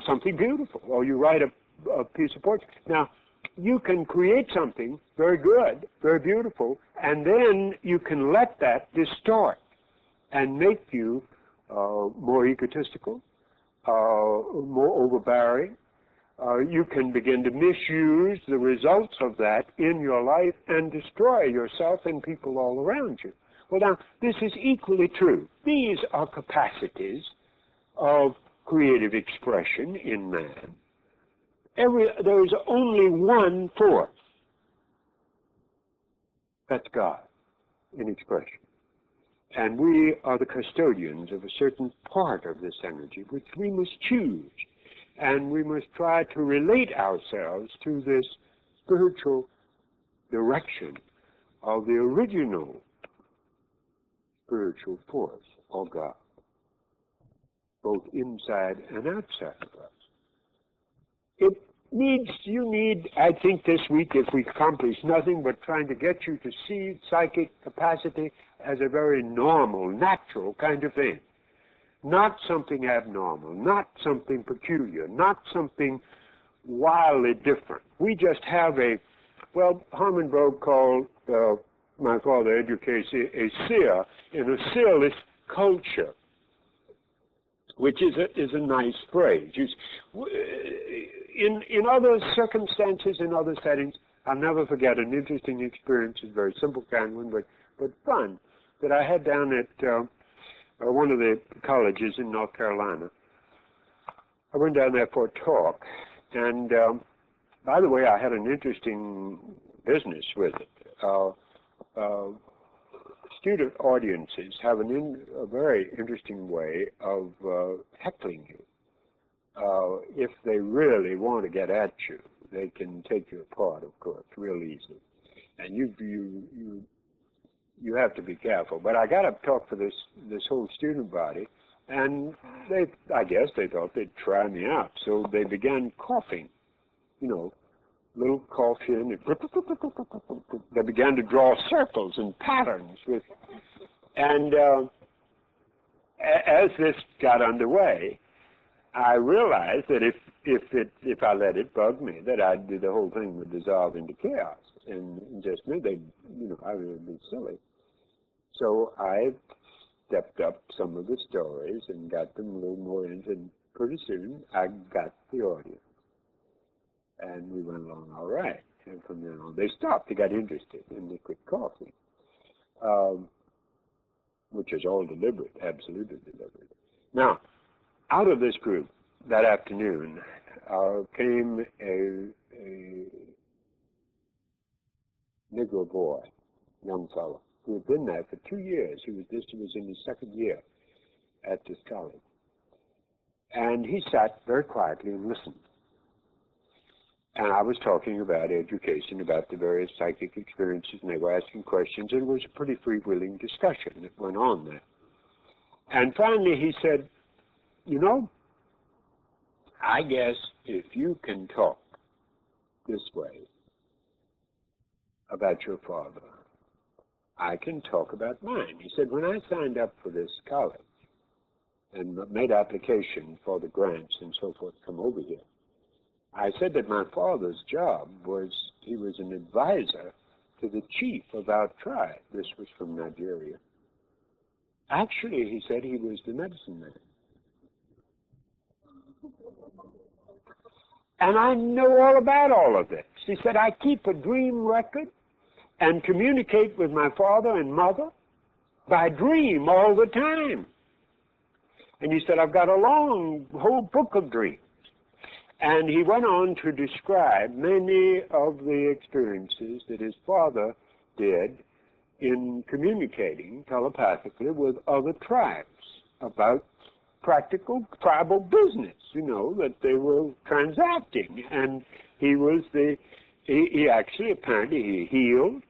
something beautiful, or you write a piece of poetry. Now, you can create something very good, very beautiful, and then you can let that distort and make you more egotistical, more overbearing. You can begin to misuse the results of that in your life and destroy yourself and people all around you. Well, now, this is equally true. These are capacities of creative expression in man. There's only one force. That's God in expression. And we are the custodians of a certain part of this energy, which we must choose. And we must try to relate ourselves to this spiritual direction of the original spiritual force of God, both inside and outside of us. You need, I think this week, if we accomplish nothing but trying to get you to see psychic capacity as a very normal, natural kind of thing. Not something abnormal, not something peculiar, not something wildly different. We just have Harmon Brogue called my father, Edgar Cayce, a seer in a seerless culture, which is a nice phrase. In other circumstances, in other settings, I'll never forget an interesting experience, a very simple kind of one, but fun, that I had down at one of the colleges in North Carolina. I went down there for a talk, and by the way, I had an interesting business with it. Student audiences have a very interesting way of heckling you. If they really want to get at you, they can take you apart, of course, real easily. And you have to be careful. But I got up to talk for this whole student body, and I guess they thought they'd try me out. So they began coughing, little coughing. They began to draw circles and patterns and as this got underway, I realized that if I let it bug me, that the whole thing would dissolve into chaos, and just me, I would be silly. So I stepped up some of the stories and got them a little more into, and pretty soon I got the audience, and we went along all right. And from then on, they stopped. They got interested, and they quit coughing, which is all deliberate, absolutely deliberate. Now, out of this group that afternoon came a Negro boy, young fellow, who had been there for 2 years. This was in his second year at this college. And he sat very quietly and listened. And I was talking about education, about the various psychic experiences, and they were asking questions, and it was a pretty freewheeling discussion that went on there. And finally he said, I guess if you can talk this way about your father, I can talk about mine. He said, when I signed up for this college and made application for the grants and so forth to come over here, I said that my father's job was, he was an advisor to the chief of our tribe. This was from Nigeria. Actually, he said he was the medicine man. And I know all about all of this. He said, I keep a dream record and communicate with my father and mother by dream all the time. And he said, I've got a whole book of dreams. And he went on to describe many of the experiences that his father did in communicating telepathically with other tribes about practical tribal business, that they were transacting. And he actually, apparently, he healed,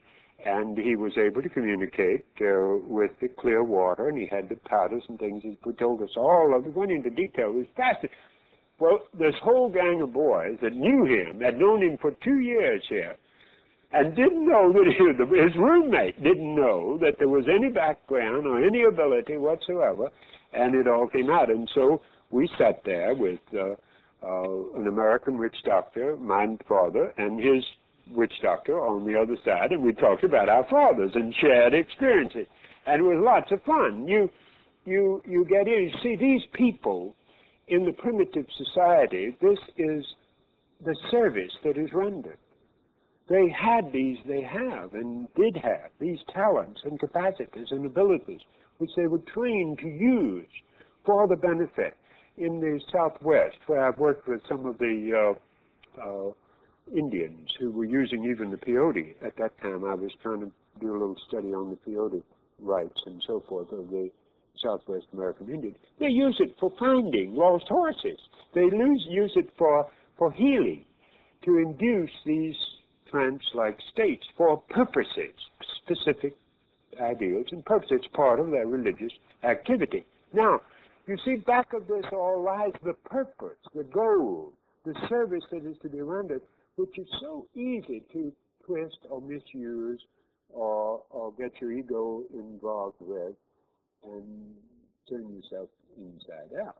and he was able to communicate with the clear water, and he had the powders and things. He told us all of it, went into detail. It was fascinating. Well, this whole gang of boys that knew him, had known him for 2 years here, and didn't know that his roommate didn't know that there was any background or any ability whatsoever, and it all came out. And so we sat there with an American witch doctor, my father, and his witch doctor on the other side, and we talked about our fathers and shared experiences, and it was lots of fun. You get in. See, these people in the primitive society, this is the service that is rendered. They have, and did have, these talents and capacities and abilities, which they were trained to use for the benefit in the Southwest, where I've worked with some of the Indians who were using even the peyote. At that time, I was trying to do a little study on the peyote rites and so forth of the Southwest American Indians. They use it for finding lost horses. They use it for healing, to induce these trance-like states for purposes, specific ideals and purposes. It's part of their religious activity. Now, you see, back of this all lies the purpose, the goal, the service that is to be rendered, which is so easy to twist or misuse or get your ego involved with and turn yourself inside out.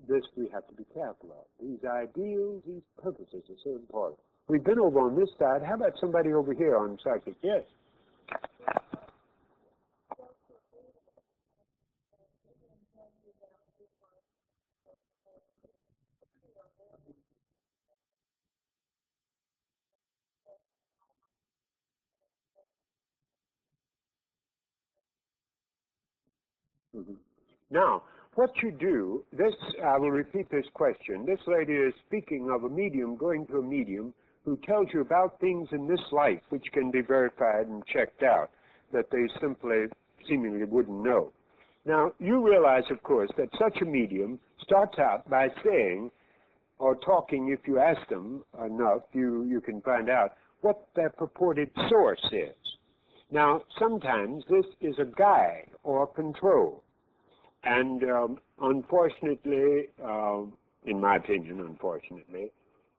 This we have to be careful of. These ideals, these purposes are so important. We've been over on this side. How about somebody over here on psychic? Yes. Mm-hmm. Now, what you do, I will repeat this question. This lady is speaking of a medium going to a medium who tells you about things in this life which can be verified and checked out that they simply seemingly wouldn't know. Now, you realize, of course, that such a medium starts out by saying or talking, if you ask them enough, you can find out what their purported source is. Now, sometimes this is a guide or control. And unfortunately, in my opinion, unfortunately,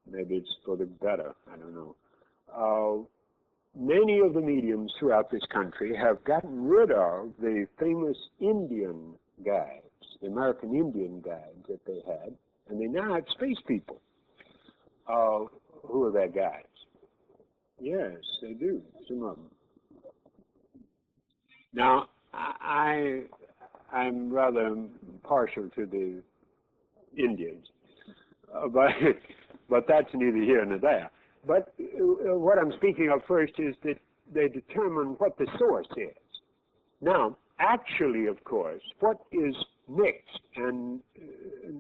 maybe it's for the better, I don't know, many of the mediums throughout this country have gotten rid of the famous Indian guides, the American Indian guides that they had, and they now have space people. Who are their guides? Yes, they do, some of them. Now, I'm rather partial to the Indians, but that's neither here nor there. But what I'm speaking of first is that they determine what the source is. Now, actually, of course, what is mixed, and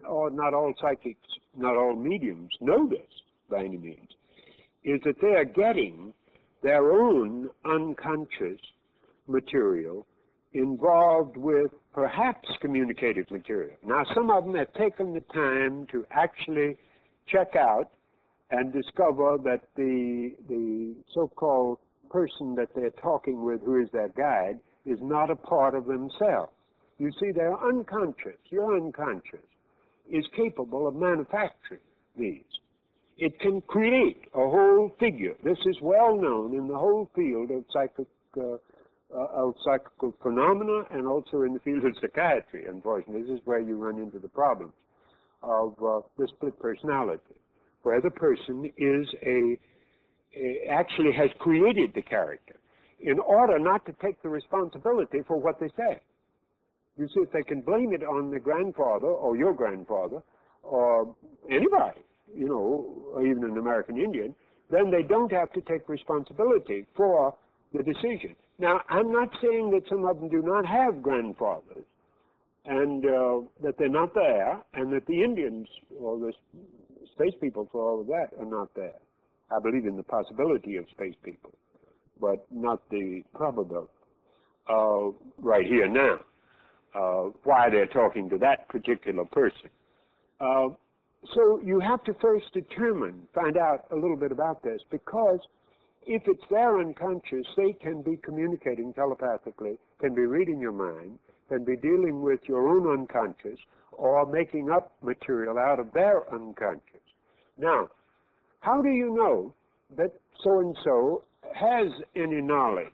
not all psychics, not all mediums know this by any means, is that they are getting their own unconscious material involved with perhaps communicative material. Now, some of them have taken the time to actually check out and discover that the so-called person that they're talking with, who is their guide, is not a part of themselves. You see, they're unconscious. Your unconscious is capable of manufacturing these. It can create a whole figure. This is well known in the whole field of psychical phenomena and also in the field of psychiatry, unfortunately. This is where you run into the problems of the split personality, where the person is actually has created the character in order not to take the responsibility for what they say. You see, if they can blame it on the grandfather or your grandfather or anybody, you know, or even an American Indian, then they don't have to take responsibility for the decision. Now, I'm not saying that some of them do not have grandfathers and that they're not there, and that the Indians or the space people, for all of that, are not there. I believe in the possibility of space people, but not the probability right here now, why they're talking to that particular person. So you have to first find out a little bit about this, because if it's their unconscious, they can be communicating telepathically, can be reading your mind, can be dealing with your own unconscious, or making up material out of their unconscious. Now, how do you know that so-and-so has any knowledge?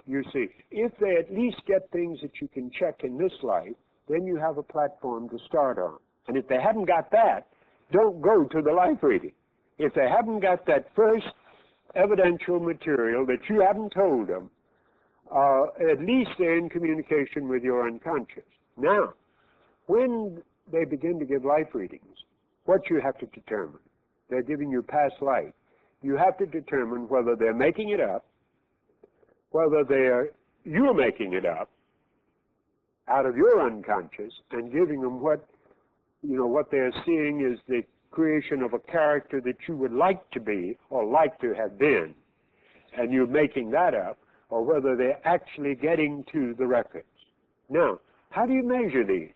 You see, if they at least get things that you can check in this life, then you have a platform to start on. And if they haven't got that, don't go to the life reading. If they haven't got that first evidential material that you haven't told them, at least they're in communication with your unconscious. Now, when they begin to give life readings, what you have to determine, they're giving you past life. You have to determine whether they're making it up, whether you're making it up out of your unconscious and giving them what you know, what they're seeing is the creation of a character that you would like to be or like to have been, and you're making that up, or whether they're actually getting to the records. Now, how do you measure these?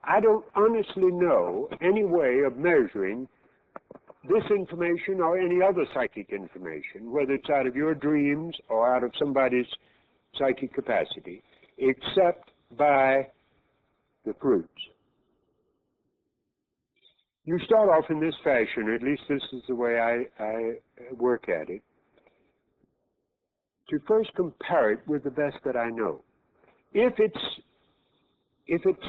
I don't honestly know any way of measuring this information or any other psychic information, whether it's out of your dreams or out of somebody's psychic capacity, except by the fruits. You start off in this fashion, at least this is the way I work at it, to first compare it with the best that I know. If it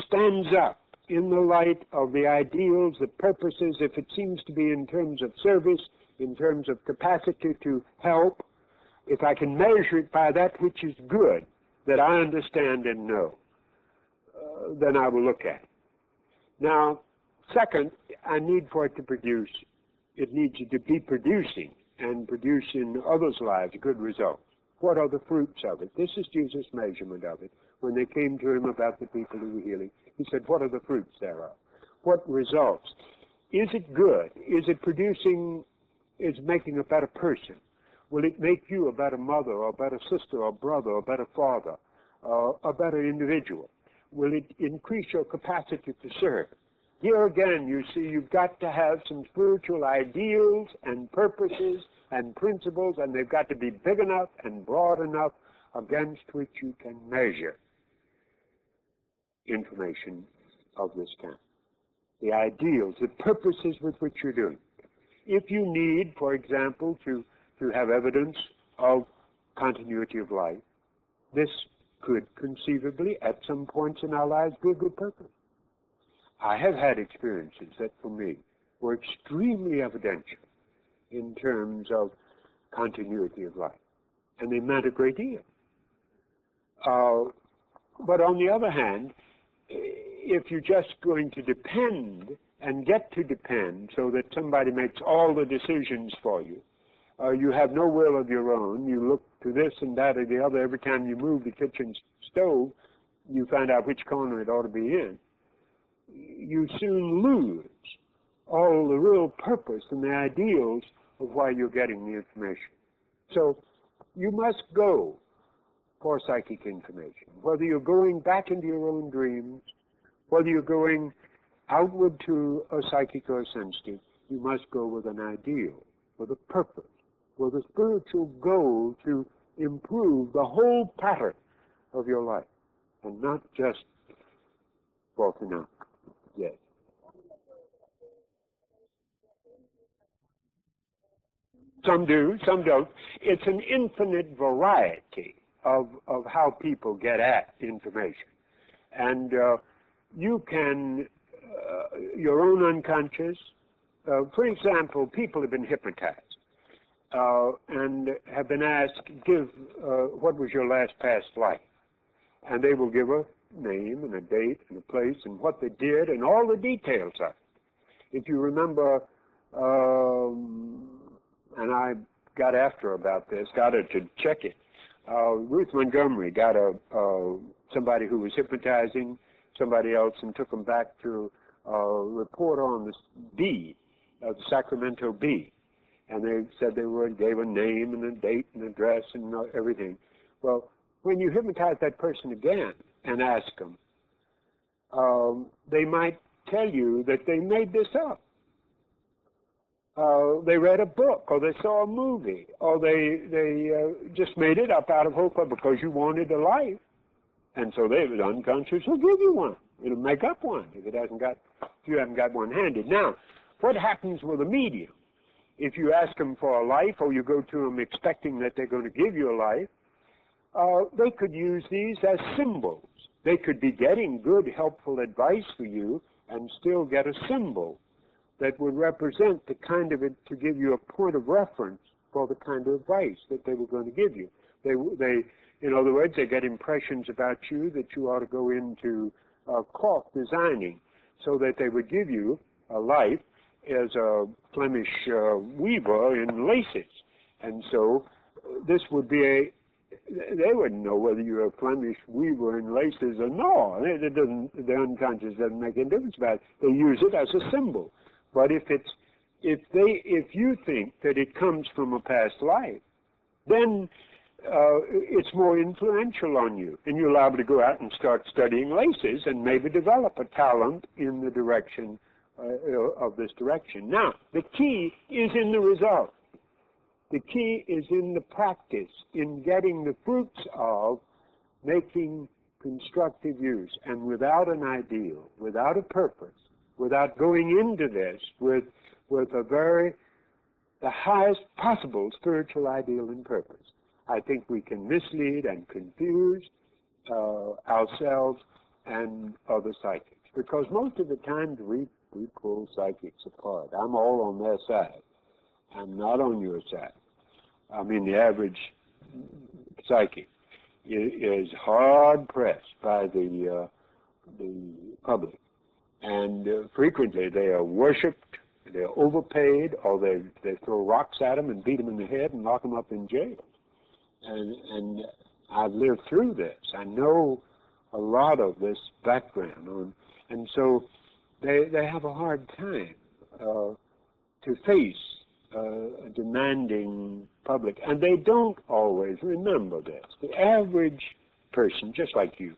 stands up in the light of the ideals, the purposes, if it seems to be in terms of service, in terms of capacity to help, if I can measure it by that which is good, that I understand and know, then I will look at it. Now, second, I need for it to produce, it needs to be producing and produce in others' lives good results. What are the fruits of it? This is Jesus' measurement of it. When they came to him about the people who were healing, he said, what are the fruits thereof? What results? Is it good? Is it producing, is making a better person? Will it make you a better mother or a better sister or brother or a better father or a better individual? Will it increase your capacity to serve? Here again, you see, you've got to have some spiritual ideals and purposes and principles, and they've got to be big enough and broad enough against which you can measure information of this kind. The ideals, the purposes with which you're doing. If you need, for example, to have evidence of continuity of life, this could conceivably, at some points in our lives, be a good purpose. I have had experiences that, for me, were extremely evidential in terms of continuity of life, and they meant a great deal. But on the other hand, if you're just going to depend and get to depend so that somebody makes all the decisions for you, you have no will of your own, you look to this and that or the other, every time you move the kitchen stove, you find out which corner it ought to be in, you soon lose all the real purpose and the ideals of why you're getting the information. So you must go for psychic information, whether you're going back into your own dreams, whether you're going outward to a psychic or a sensitive, you must go with an ideal, with a purpose, with a spiritual goal to improve the whole pattern of your life, and not just for now. Yes. Some do, some don't. It's an infinite variety of how people get at information. And you can, your own unconscious, for example, people have been hypnotized and have been asked, give, what was your last past life? And they will give a name and a date and a place and what they did and all the details of it. If you remember, and I got after about this, got her to check it. Ruth Montgomery got somebody who was hypnotizing somebody else and took them back to report on this bee, the Sacramento bee. And they said gave a name and a date and address and everything. Well, when you hypnotize that person again and ask them, they might tell you that they made this up. They read a book, or they saw a movie, or they just made it up out of hope because you wanted a life. And so they was unconscious, will give you one. It'll make up one if you haven't got one handy. Now, what happens with a medium? If you ask them for a life, or you go to them expecting that they're going to give you a life, they could use these as symbols. They could be getting good, helpful advice for you and still get a symbol that would represent the kind of it, to give you a point of reference for the kind of advice that they were going to give you. They, in other words, they get impressions about you that you ought to go into cloth designing, so that they would give you a life as a Flemish weaver in laces. And so this would be they wouldn't know whether you're a Flemish weaver in laces or not. It doesn't, the unconscious doesn't make any difference about it. They use it as a symbol. But if you think that it comes from a past life, then it's more influential on you, and you're liable to go out and start studying laces and maybe develop a talent in the direction of this direction. Now, the key is in the result. The key is in the practice, in getting the fruits of making constructive use, and without an ideal, without a purpose, without going into this with the highest possible spiritual ideal and purpose. I think we can mislead and confuse ourselves and other psychics, because most of the times we pull psychics apart. I'm all on their side. I'm not on your side. I mean, the average psychic is hard pressed by the public, and frequently they are worshipped, they're overpaid, or they throw rocks at them and beat them in the head and lock them up in jail. And I've lived through this. I know a lot of this background, and so they have a hard time to face a demanding public, and they don't always remember this. The average person, just like you,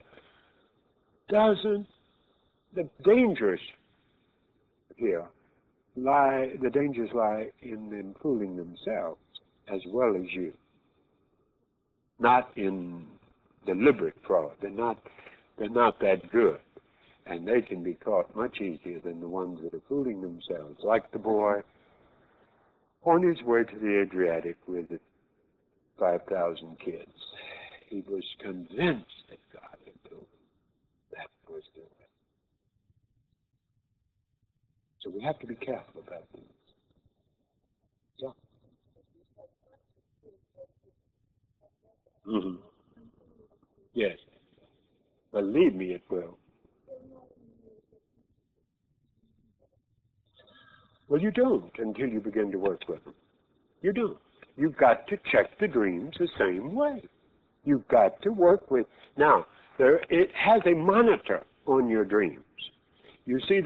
doesn't. The dangers lie in them fooling themselves as well as you, not in deliberate fraud. They're not that good, and they can be caught much easier than the ones that are fooling themselves, like the boy on his way to the Adriatic with 5,000 kids. He was convinced that God had told him that was the way. So we have to be careful about things. Yeah. Mm-hmm. Yes. Believe me, it will. Well, you don't until you begin to work with them. You don't. You've got to check the dreams the same way. You've got to work with. Now, it has a monitor on your dreams. You see,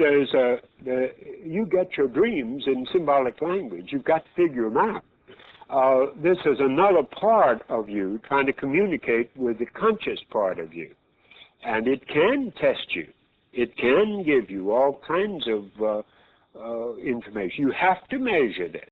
you get your dreams in symbolic language. You've got to figure them out. This is another part of you trying to communicate with the conscious part of you. And it can test you. It can give you all kinds of information. You have to measure this.